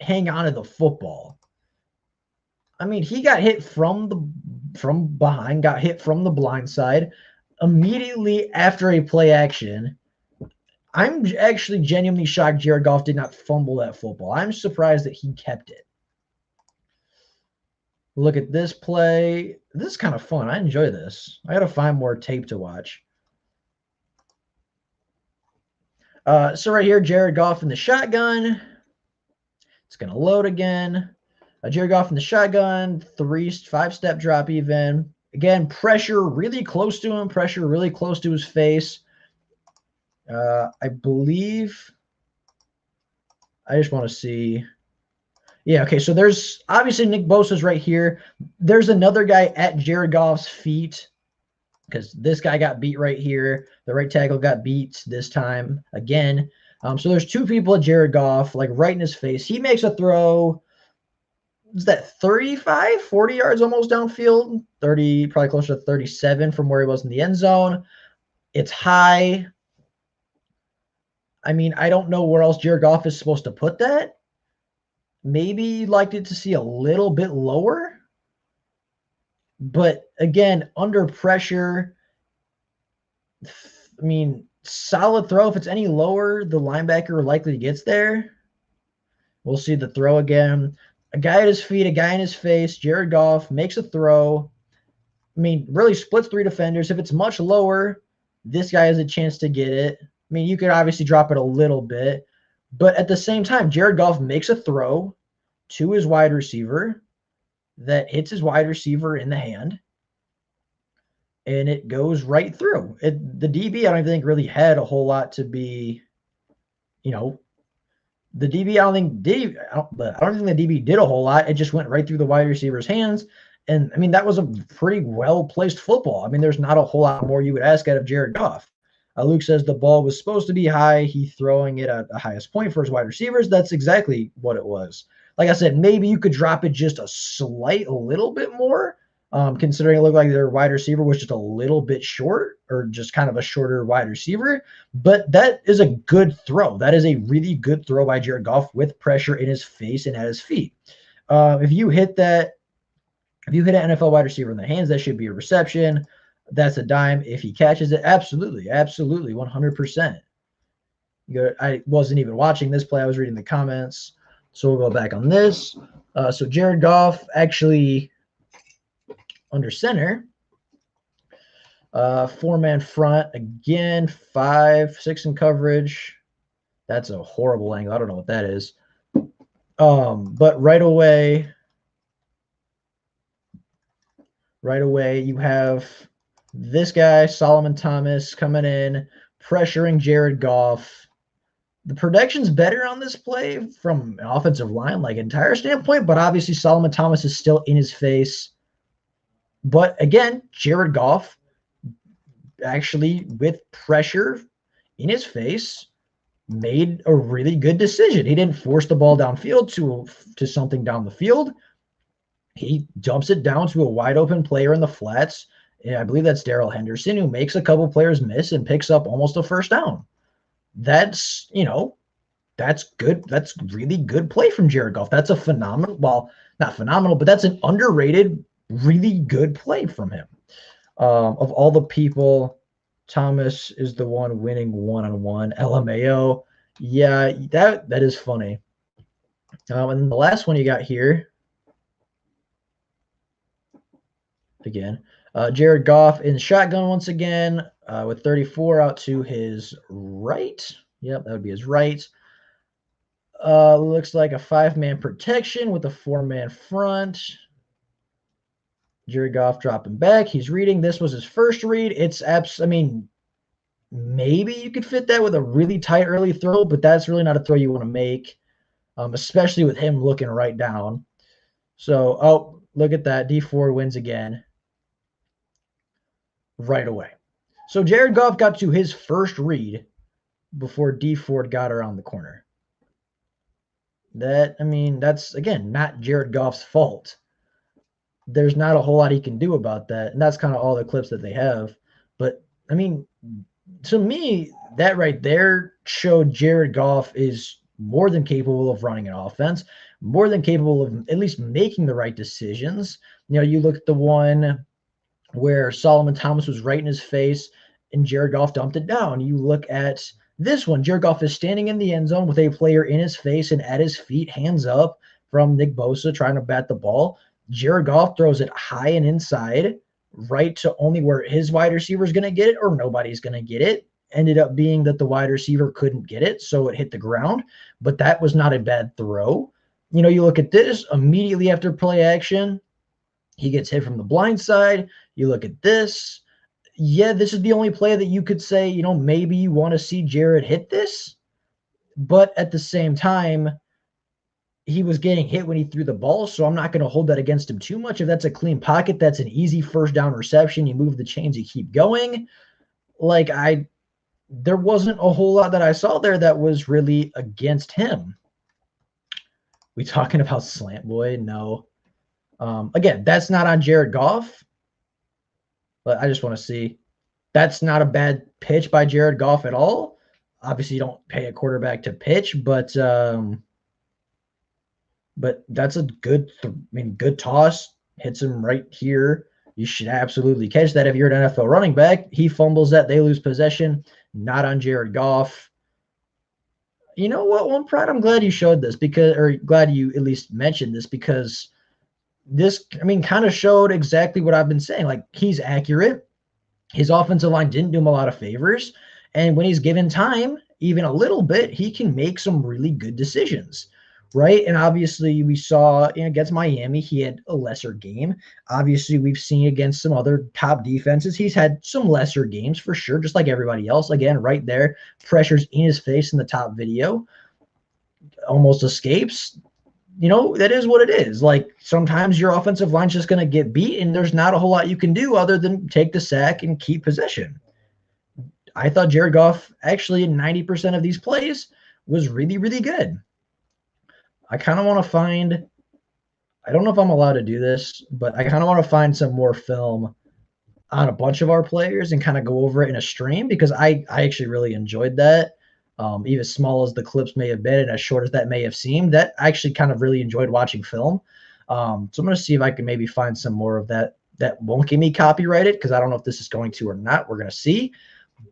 hang on to the football. I mean, he got hit from behind, got hit from the blind side immediately after a play action. I'm actually genuinely shocked Jared Goff did not fumble that football. I'm surprised that he kept it. Look at this play. This is kind of fun. I enjoy this. I got to find more tape to watch. So right here, Jared Goff in the shotgun. It's going to load again. Jared Goff in the shotgun. 5-step drop even. Again, pressure really close to him. Pressure really close to his face. I believe. I just want to see. Yeah, okay, so there's obviously Nick Bosa's right here. There's another guy at Jared Goff's feet because this guy got beat right here. The right tackle got beat this time again. So there's two people at Jared Goff, like right in his face. He makes a throw. Is that 35, 40 yards almost downfield? 30, probably closer to 37 from where he was in the end zone. It's high. I mean, I don't know where else Jared Goff is supposed to put that. Maybe you'd like it to see a little bit lower. But again, under pressure, I mean, solid throw. If it's any lower, the linebacker likely gets there. We'll see the throw again. A guy at his feet, a guy in his face. Jared Goff makes a throw. I mean, really splits three defenders. If it's much lower, this guy has a chance to get it. I mean, you could obviously drop it a little bit. But at the same time, Jared Goff makes a throw to his wide receiver that hits his wide receiver in the hand. And it goes right through. The DB, I don't think really had a whole lot to be, the DB, I don't think the DB did a whole lot. It just went right through the wide receiver's hands. And I mean, that was a pretty well placed football. I mean, there's not a whole lot more you would ask out of Jared Goff. Luke says the ball was supposed to be high. He throwing it at the highest point for his wide receivers. That's exactly what it was. Like I said, maybe you could drop it just a little bit more, considering it looked like their wide receiver was just a little bit short or just kind of a shorter wide receiver. But that is a good throw. That is a really good throw by Jared Goff with pressure in his face and at his feet. If you hit an NFL wide receiver in the hands, that should be a reception. That's a dime. If he catches it, absolutely, 100%. I wasn't even watching this play. I was reading the comments. So we'll go back on this. So Jared Goff actually under center. Four-man front. Again, 5-6 in coverage. That's a horrible angle. I don't know what that is. But right away, you have this guy, Solomon Thomas, coming in, pressuring Jared Goff. The protection's better on this play from an offensive line, like entire standpoint, but obviously Solomon Thomas is still in his face. But again, Jared Goff actually with pressure in his face made a really good decision. He didn't force the ball downfield to something down the field. He dumps it down to a wide open player in the flats. And I believe that's Darrell Henderson, who makes a couple players miss and picks up almost a first down. That's good. That's really good play from Jared Goff. That's a phenomenal, well, not phenomenal, but that's an underrated, really good play from him. Of all the people, Thomas is the one winning one-on-one. LMAO. Yeah, that is funny. And the last one you got here, again, Jared Goff in shotgun once again with 34 out to his right. Yep, that would be his right. Looks like a 5-man protection with a 4-man front. Jared Goff dropping back. He's reading. This was his first read. Maybe you could fit that with a really tight early throw, but that's really not a throw you want to make, especially with him looking right down. So, look at that. Dee Ford wins again right away. So Jared Goff got to his first read before Dee Ford got around the corner. That's, again, not Jared Goff's fault. There's not a whole lot he can do about that, and that's kind of all the clips that they have. But, to me, that right there showed Jared Goff is more than capable of running an offense, more than capable of at least making the right decisions. You look at the one where Solomon Thomas was right in his face and Jared Goff dumped it down. You look at this one, Jared Goff is standing in the end zone with a player in his face and at his feet, hands up from Nick Bosa trying to bat the ball. Jared Goff throws it high and inside, right to only where his wide receiver is going to get it or nobody's going to get it. Ended up being that the wide receiver couldn't get it, so it hit the ground. But that was not a bad throw. You look at this, immediately after play action, he gets hit from the blind side. You look at this. Yeah, this is the only play that you could say, maybe you want to see Jared hit this. But at the same time, he was getting hit when he threw the ball, so I'm not going to hold that against him too much. If that's a clean pocket, that's an easy first down reception. You move the chains, you keep going. Like there wasn't a whole lot that I saw there that was really against him. We talking about Slant Boy? No. Again, that's not on Jared Goff, but I just want to see. That's not a bad pitch by Jared Goff at all. Obviously, you don't pay a quarterback to pitch, but that's a good, good toss. Hits him right here. You should absolutely catch that if you're an NFL running back. He fumbles that, they lose possession. Not on Jared Goff. You know what, One Pride? I'm glad you showed this or glad you at least mentioned this, because this, kind of showed exactly what I've been saying. Like, he's accurate. His offensive line didn't do him a lot of favors. And when he's given time, even a little bit, he can make some really good decisions, right? And obviously, we saw against Miami, he had a lesser game. Obviously, we've seen against some other top defenses, he's had some lesser games for sure, just like everybody else. Again, right there, pressure's in his face in the top video, almost escapes. That is what it is. Like, sometimes your offensive line's just going to get beat, and there's not a whole lot you can do other than take the sack and keep possession. I thought Jared Goff, actually, in 90% of these plays, was really, really good. I kind of want to find, I don't know if I'm allowed to do this, but I kind of want to find some more film on a bunch of our players and kind of go over it in a stream, because I actually really enjoyed that. Even as small as the clips may have been and as short as that may have seemed, that I actually kind of really enjoyed watching film. So I'm going to see if I can maybe find some more of that won't get me copyrighted, because I don't know if this is going to or not. We're going to see.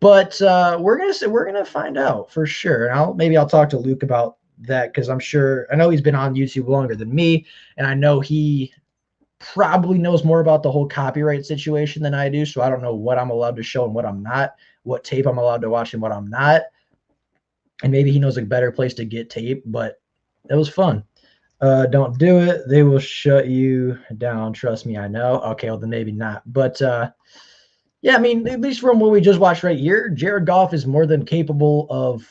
But we're gonna find out for sure. And maybe I'll talk to Luke about that, because I know he's been on YouTube longer than me, and I know he probably knows more about the whole copyright situation than I do. So I don't know what I'm allowed to show and what I'm not, what tape I'm allowed to watch and what I'm not. And maybe he knows a better place to get tape, but it was fun. Don't do it. They will shut you down. Trust me, I know. Okay, well, then maybe not. But yeah, at least from what we just watched right here, Jared Goff is more than capable of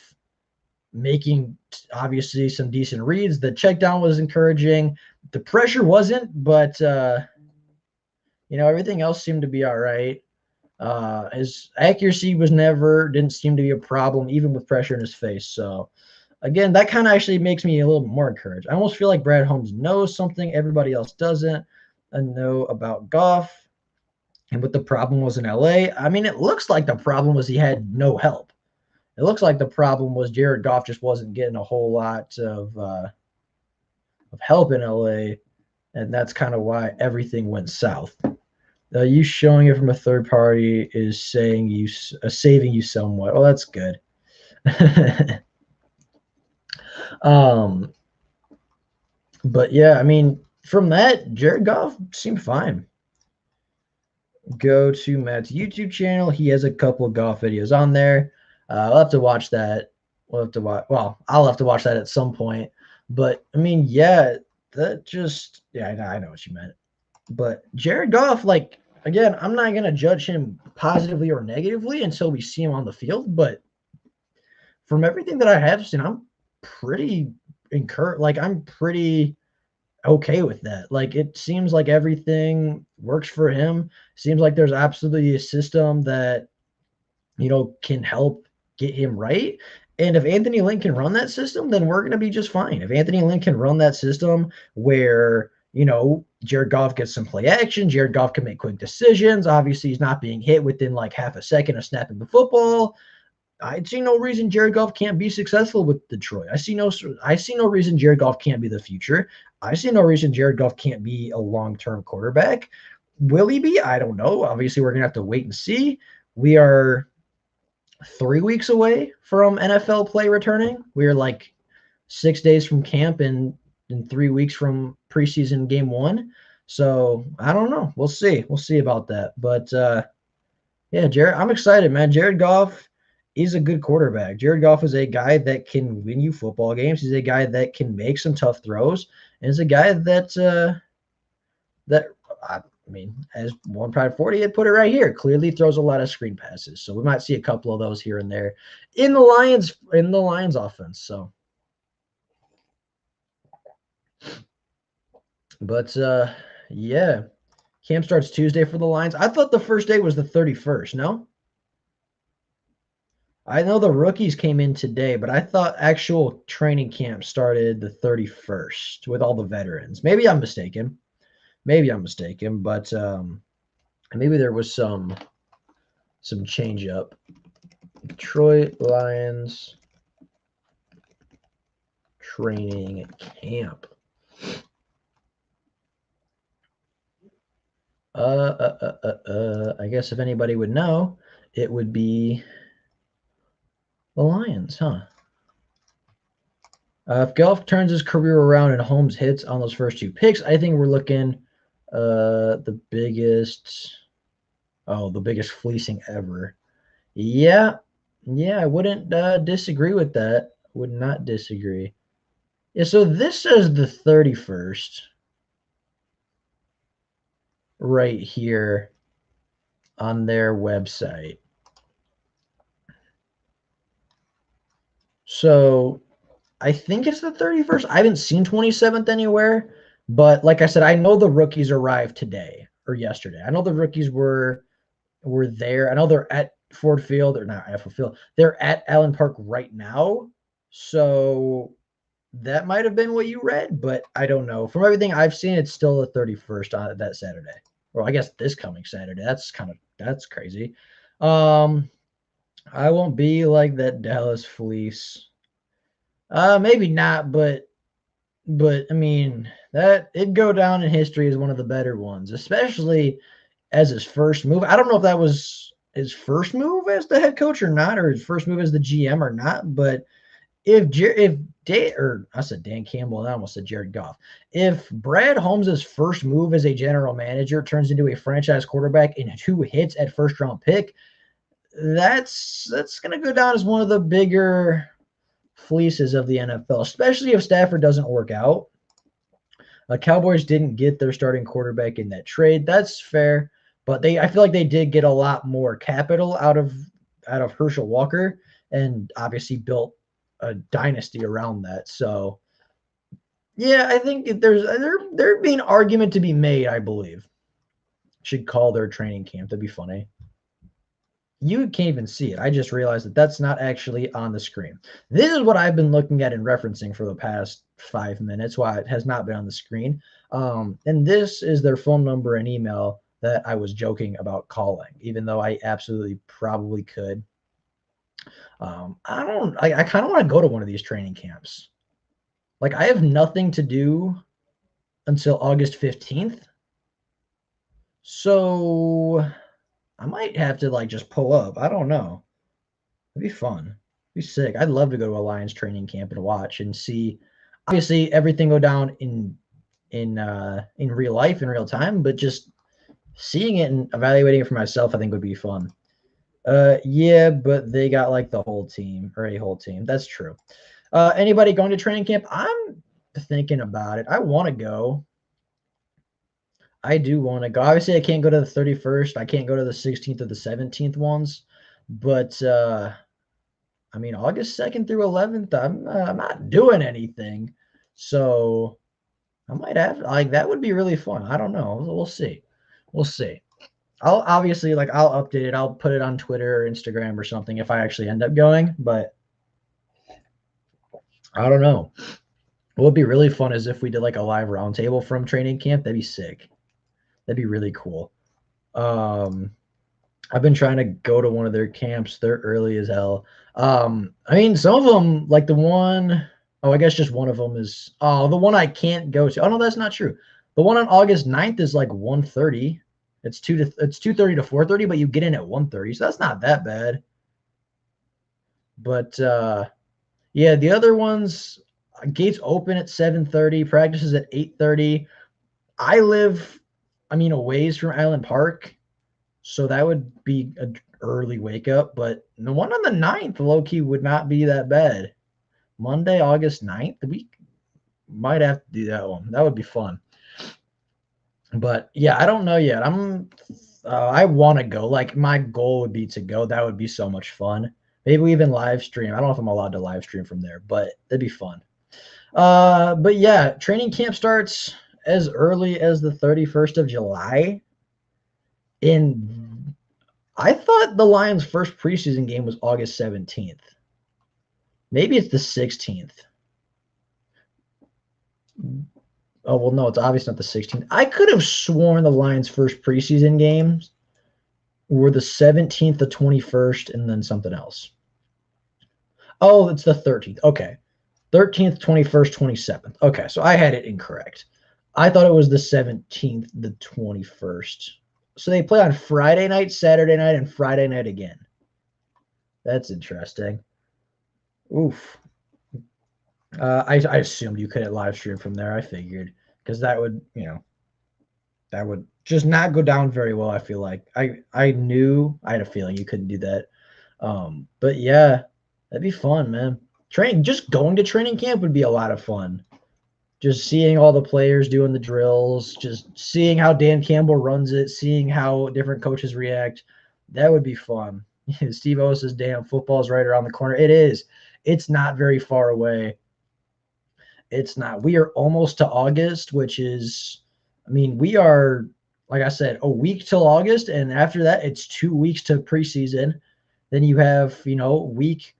making, obviously, some decent reads. The check down was encouraging. The pressure wasn't, but, everything else seemed to be all right. His accuracy didn't seem to be a problem, even with pressure in his face. So, again, that kind of actually makes me a little bit more encouraged. I almost feel like Brad Holmes knows something everybody else doesn't know about Goff. And what the problem was in LA, it looks like the problem was he had no help. It looks like the problem was Jared Goff just wasn't getting a whole lot of help in LA, and that's kind of why everything went south. You showing it from a third party is saving you somewhat. Oh, that's good. But yeah, from that, Jared Goff seemed fine. Go to Matt's YouTube channel. He has a couple of golf videos on there. I'll have to watch that. I'll have to watch that at some point. But yeah, I know what you meant. But Jared Goff, again, I'm not gonna judge him positively or negatively until we see him on the field. But from everything that I have seen, I'm pretty encouraged. I'm pretty okay with that. It seems like everything works for him. Seems like there's absolutely a system that can help get him right. And if Anthony Lynn can run that system, then we're going to be just fine. If Anthony Lynn can run that system where Jared Goff gets some play action, Jared Goff can make quick decisions, obviously he's not being hit within half a second of snapping the football, I see no reason Jared Goff can't be successful with Detroit. I see no reason Jared Goff can't be the future. I see no reason Jared Goff can't be a long-term quarterback. Will he be? I don't know. Obviously, we're going to have to wait and see. We are 3 weeks away from NFL play returning. We are 6 days from camp and 3 weeks from preseason game 1. So I don't know. We'll see. We'll see about that. But yeah, Jared, I'm excited, man. Jared Goff is a good quarterback. Jared Goff is a guy that can win you football games. He's a guy that can make some tough throws, and is a guy that as One Pride 40 had put it right here, clearly throws a lot of screen passes. So we might see a couple of those here and there in the Lions offense. So But yeah, camp starts Tuesday for the Lions. I thought the first day was the 31st. No, I know the rookies came in today, but I thought actual training camp started the 31st with all the veterans. Maybe I'm mistaken. But maybe there was some change up. Detroit Lions training camp. I guess if anybody would know, it would be the Lions, huh? If Goff turns his career around and Holmes hits on those first two picks, I think we're looking the biggest fleecing ever. Yeah, I wouldn't disagree with that. Would not disagree. Yeah, so this says the 31st right here on their website. So I think it's the 31st. I haven't seen 27th anywhere, but like I said, I know the rookies arrived today or yesterday. I know the rookies were there. I know they're at Ford Field or not at Ford Field. They're at Allen Park right now. So that might have been what you read, but I don't know. From everything I've seen, it's still the 31st on that Saturday. Well, I guess this coming Saturday. That's crazy. I won't be like that Dallas Fleece. Maybe not, but I mean that it'd go down in history as one of the better ones, especially as his first move. I don't know if that was his first move as the head coach or not, or his first move as the GM or not. But if I said Dan Campbell, and I almost said Jared Goff. If Brad Holmes' first move as a general manager turns into a franchise quarterback in 2 hits at first round pick, that's going to go down as one of the bigger fleeces of the NFL, especially if Stafford doesn't work out. Cowboys didn't get their starting quarterback in that trade. That's fair, but I feel like they did get a lot more capital out of Herschel Walker, and obviously built a dynasty around that. So, yeah, I think there'd be an argument to be made. I believe should call their training camp. That'd be funny. You can't even see it. I just realized that that's not actually on the screen. This is what I've been looking at and referencing for the past 5 minutes, why it has not been on the screen. And this is their phone number and email that I was joking about calling, even though I absolutely probably could. I kind of want to go to one of these training camps. Like, I have nothing to do until August 15th. So I might have to just pull up. I don't know. It'd be fun. It'd be sick. I'd love to go to a Lions training camp and watch and see, obviously, everything go down in real life, in real time, but just seeing it and evaluating it for myself, I think would be fun. Yeah, but they got the whole team or a whole team. That's true. Anybody going to training camp? I'm thinking about it. I want to go. I do want to go. Obviously, I can't go to the 31st. I can't go to the 16th or the 17th ones. But, I mean, August 2nd through 11th, I'm not doing anything. So I might have, that would be really fun. I don't know. We'll see. We'll see. I'll obviously, I'll update it. I'll put it on Twitter or Instagram or something if I actually end up going. But I don't know. What would be really fun is if we did a live roundtable from training camp. That'd be sick. That'd be really cool. I've been trying to go to one of their camps. They're early as hell. I mean, some of them, the one, I guess just one of them is, the one I can't go to. Oh, no, that's not true. The one on August 9th is 1:30. It's 2:30 to 4:30, but you get in at 1:30, so that's not that bad. But yeah, the other ones, gates open at 7:30, practices at 8:30. I live, a ways from Allen Park, so that would be an early wake up. But the one on the 9th, low key, would not be that bad. Monday, August 9th, we might have to do that one. That would be fun. But yeah, I don't know yet. I want to go. My goal would be to go. That would be so much fun. Maybe we even live stream. I don't know if I'm allowed to live stream from there, but it'd be fun. But yeah, training camp starts as early as the 31st of July. In I thought the Lions' first preseason game was August 17th. Maybe it's the 16th. Oh, well, no, it's obviously not the 16th. I could have sworn the Lions' first preseason games were the 17th, the 21st, and then something else. Oh, it's the 13th. Okay. 13th, 21st, 27th. Okay, so I had it incorrect. I thought it was the 17th, the 21st. So they play on Friday night, Saturday night, and Friday night again. That's interesting. Oof. I assumed you couldn't live stream from there. I figured because that would, that would just not go down very well. I feel like I knew I had a feeling you couldn't do that. But yeah, that'd be fun, man. Just going to training camp would be a lot of fun. Just seeing all the players doing the drills, just seeing how Dan Campbell runs it, seeing how different coaches react. That would be fun. Steve O says, damn, football's right around the corner. It is. It's not very far away. It's not. We are almost to August, which is, we are, like I said, a week till August. And after that, it's 2 weeks to preseason. Then you have, week,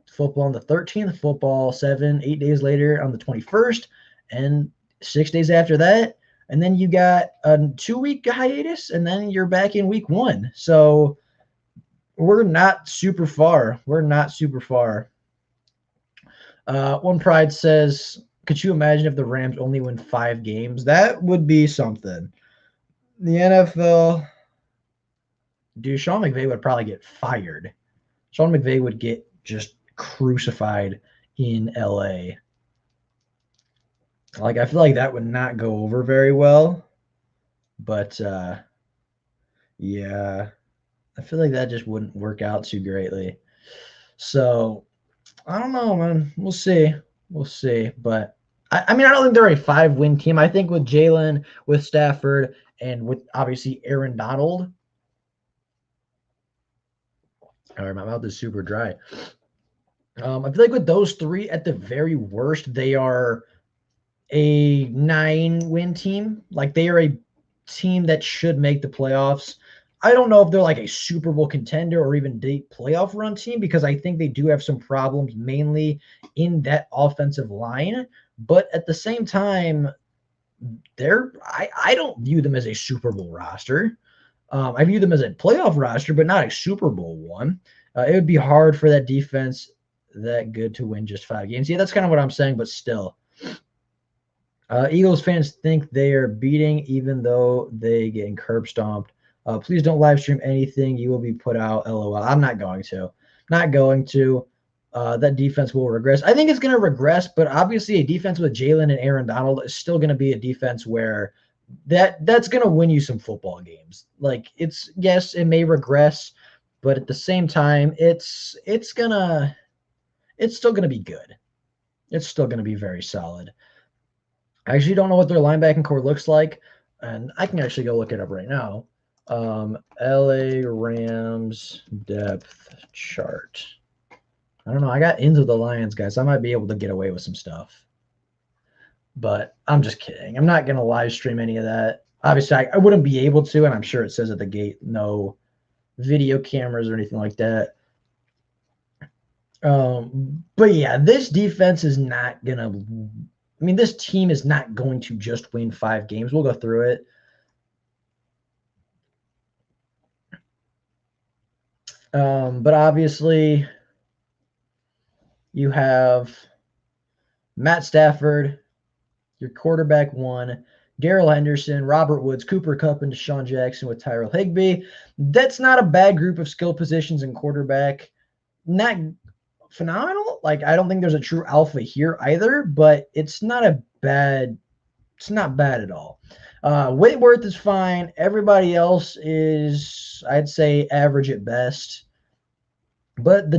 football on the 13th, football 8 days later on the 21st, and 6 days after that. And then you got a 2-week hiatus, and then you're back in week 1. So we're not super far. One Pride says, could you imagine if the Rams only win 5 games? That would be something. The NFL, dude, Sean McVay would probably get fired. Sean McVay would get just crucified in LA. Like, I feel like that would not go over very well. But yeah, I feel like that just wouldn't work out too greatly. So I don't know, man. We'll see. But I don't think they're a 5-win team. I think with Jalen, with Stafford, and with obviously Aaron Donald. All right, my mouth is super dry. I feel like with those 3, at the very worst, they are a 9-win team. Like, they are a team that should make the playoffs. I don't know if they're like a Super Bowl contender or even deep playoff run team, because I think they do have some problems mainly in that offensive line. But at the same time, I don't view them as a Super Bowl roster. I view them as a playoff roster, but not a Super Bowl one. It would be hard for that defense that good to win just 5 games. Yeah, that's kind of what I'm saying, but still. Eagles fans think they are beating even though they getting curb stomped. Please don't live stream anything. You will be put out. LOL. I'm not going to. That defense will regress. I think it's going to regress, but obviously a defense with Jalen and Aaron Donald is still going to be a defense where that's going to win you some football games. Like, yes, it may regress, but at the same time, it's still going to be good. It's still going to be very solid. I actually don't know what their linebacking core looks like, and I can actually go look it up right now. LA Rams depth chart. I don't know. I got into the Lions, guys. I might be able to get away with some stuff. But I'm just kidding. I'm not going to live stream any of that. Obviously, I wouldn't be able to, and I'm sure it says at the gate, no video cameras or anything like that. But yeah, this defense is not going to – this team is not going to just win 5 games. We'll go through it. But obviously, you have Matt Stafford, your quarterback 1, Darrell Henderson, Robert Woods, Cooper Kupp, and Deshaun Jackson with Tyrell Higbee. That's not a bad group of skill positions in quarterback. Not phenomenal. Like, I don't think there's a true alpha here either, but it's not bad at all. Whitworth is fine. Everybody else is, I'd say, average at best. But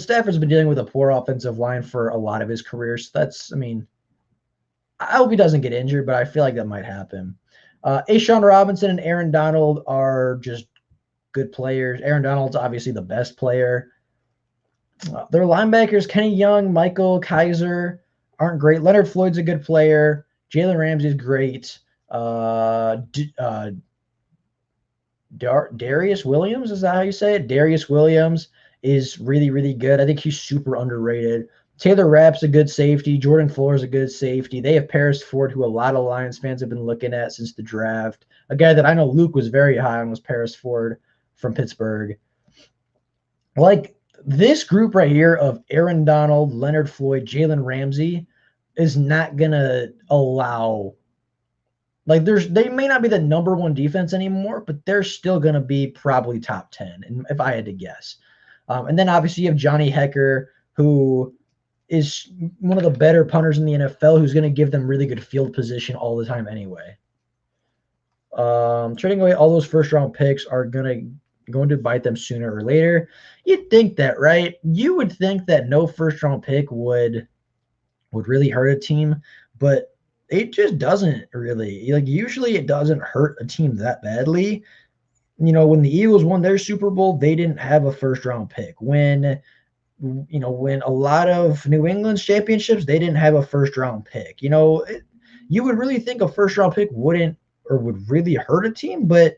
Stafford's been dealing with a poor offensive line for a lot of his career. So I hope he doesn't get injured, but I feel like that might happen. A'Shawn Robinson and Aaron Donald are just good players. Aaron Donald's obviously the best player. Their linebackers, Kenny Young, Michael Kaiser, aren't great. Leonard Floyd's a good player. Jalen Ramsey's great. Darius Williams, is that how you say it? Darius Williams is really, really good. I think he's super underrated. Taylor Rapp's a good safety. Jordan Fuller's a good safety. They have Paris Ford, who a lot of Lions fans have been looking at since the draft. A guy that I know Luke was very high on was Paris Ford from Pittsburgh. Like, this group right here of Aaron Donald, Leonard Floyd, Jalen Ramsey is not going to allow – like, they may not be the number one defense anymore, but they're still going to be probably top 10, if I had to guess. And then obviously you have Johnny Hekker, who is one of the better punters in the NFL, who's going to give them really good field position all the time anyway. Trading away all those first-round picks are going to bite them sooner or later. You'd think that, right? You would think that no first-round pick would really hurt a team, but it just doesn't really. Like, usually it doesn't hurt a team that badly. You know, when the Eagles won their Super Bowl, they didn't have a first-round pick. When a lot of New England's championships, they didn't have a first-round pick. You know, you would really think a first-round pick wouldn't or would really hurt a team, but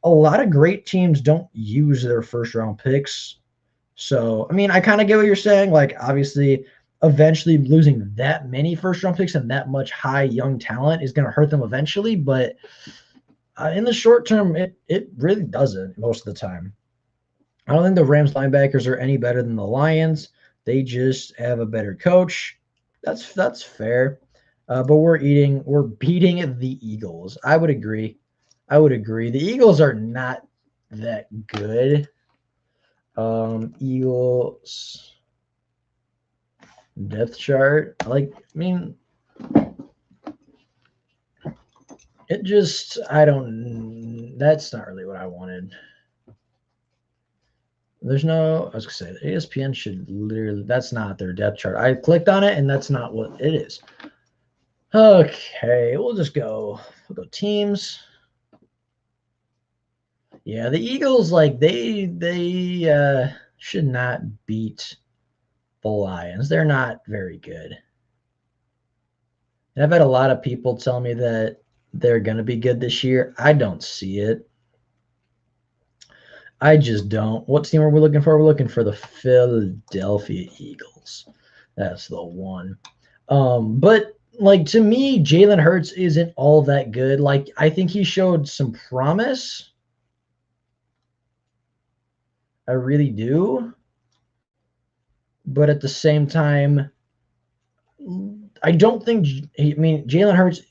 a lot of great teams don't use their first-round picks. So, I mean, I kind of get what you're saying. Like, obviously, eventually losing that many first-round picks and that much high young talent is going to hurt them eventually, but in the short term, it really doesn't most of the time. I don't think the Rams linebackers are any better than the Lions. They just have a better coach. That's fair. But we're beating the Eagles. I would agree. The Eagles are not that good. Eagles depth chart. That's not really what I wanted. I was going to say, the ESPN should literally, that's not their depth chart. I clicked on it, and that's not what it is. Okay, we'll go teams. Yeah, the Eagles, they should not beat the Lions. They're not very good. And I've had a lot of people tell me that they're going to be good this year. I don't see it. I just don't. What team are we looking for? We're looking for the Philadelphia Eagles. That's the one. But to me, Jalen Hurts isn't all that good. I think he showed some promise. I really do. But at the same time, I don't think Jalen Hurts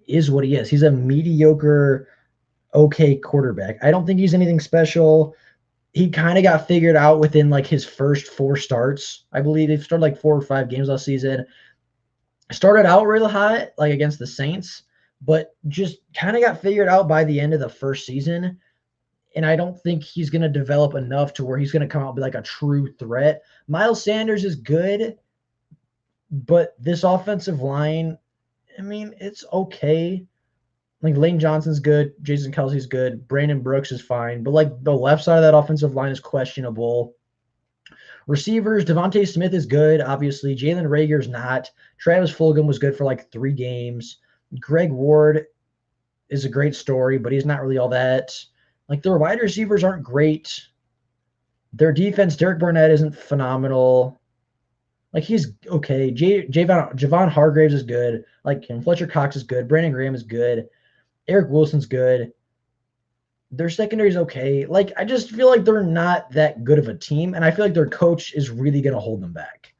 is what he is. He's a mediocre, okay quarterback. I don't think he's anything special. He kind of got figured out within his first 4 starts. I believe he started 4 or 5 games last season. Started out real hot, against the Saints, but just kind of got figured out by the end of the first season. And I don't think he's going to develop enough to where he's going to come out and be a true threat. Miles Sanders is good, but this offensive line, it's okay. Lane Johnson's good. Jason Kelsey's good. Brandon Brooks is fine. But, the left side of that offensive line is questionable. Receivers, Devontae Smith is good, obviously. Jalen Reagor's not. Travis Fulgham was good for 3 games. Greg Ward is a great story, but he's not really all that. Their wide receivers aren't great. Their defense, Derek Barnett isn't phenomenal. He's okay. Javon Hargraves is good. Fletcher Cox is good. Brandon Graham is good. Eric Wilson's good. Their secondary is okay. I just feel like they're not that good of a team, and I feel like their coach is really going to hold them back.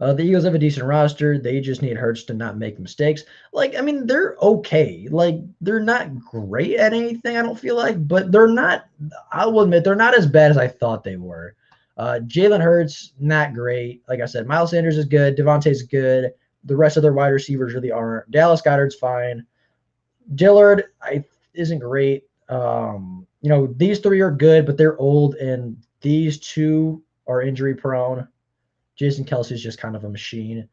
The Eagles have a decent roster. They just need Hurts to not make mistakes. They're okay. They're not great at anything, I don't feel like, but they're not, I will admit, they're not as bad as I thought they were. Jalen Hurts, not great. Like I said, Miles Sanders is good. Devontae's good. The rest of their wide receivers really aren't. Dallas Goedert's fine. Dillard isn't great. These 3 are good, but they're old, and these 2 are injury prone. Jason Kelsey's just kind of a machine.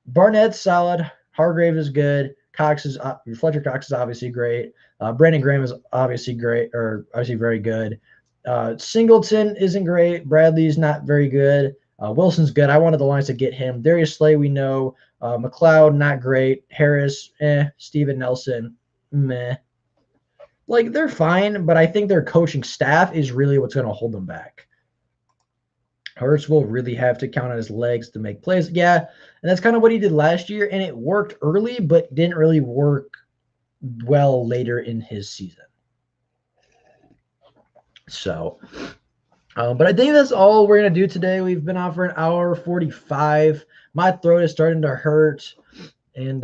Barnett's solid. Hargrave is good. Fletcher Cox is obviously great. Brandon Graham is obviously great, or obviously very good. Singleton isn't great. Bradley's not very good. Wilson's good. I wanted the Lions to get him. Darius Slay, we know. McLeod, not great. Harris, Steven Nelson, meh. Like, they're fine, but I think their coaching staff is really what's going to hold them back. Hurts will really have to count on his legs to make plays. Yeah, and that's kind of what he did last year, and it worked early, but didn't really work well later in his season. So, but I think that's all we're going to do today. We've been on for an hour 45. My throat is starting to hurt, and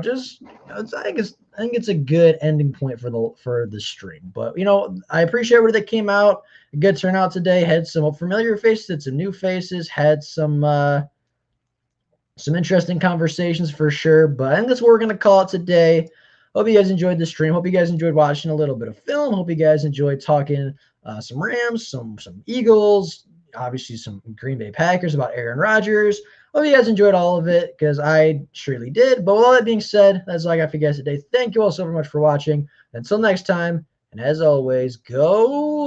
just I think it's a good ending point for the stream. But I appreciate everybody that came out. A good turnout today. Had some familiar faces, had some new faces, had some interesting conversations for sure. But I think that's what we're gonna call it today. Hope you guys enjoyed the stream. Hope you guys enjoyed watching a little bit of film. Hope you guys enjoyed talking some Rams, some Eagles, obviously some Green Bay Packers about Aaron Rodgers. Hope you guys enjoyed all of it, because I surely did. But with all that being said, that's all I got for you guys today. Thank you all so much for watching. Until next time, and as always, go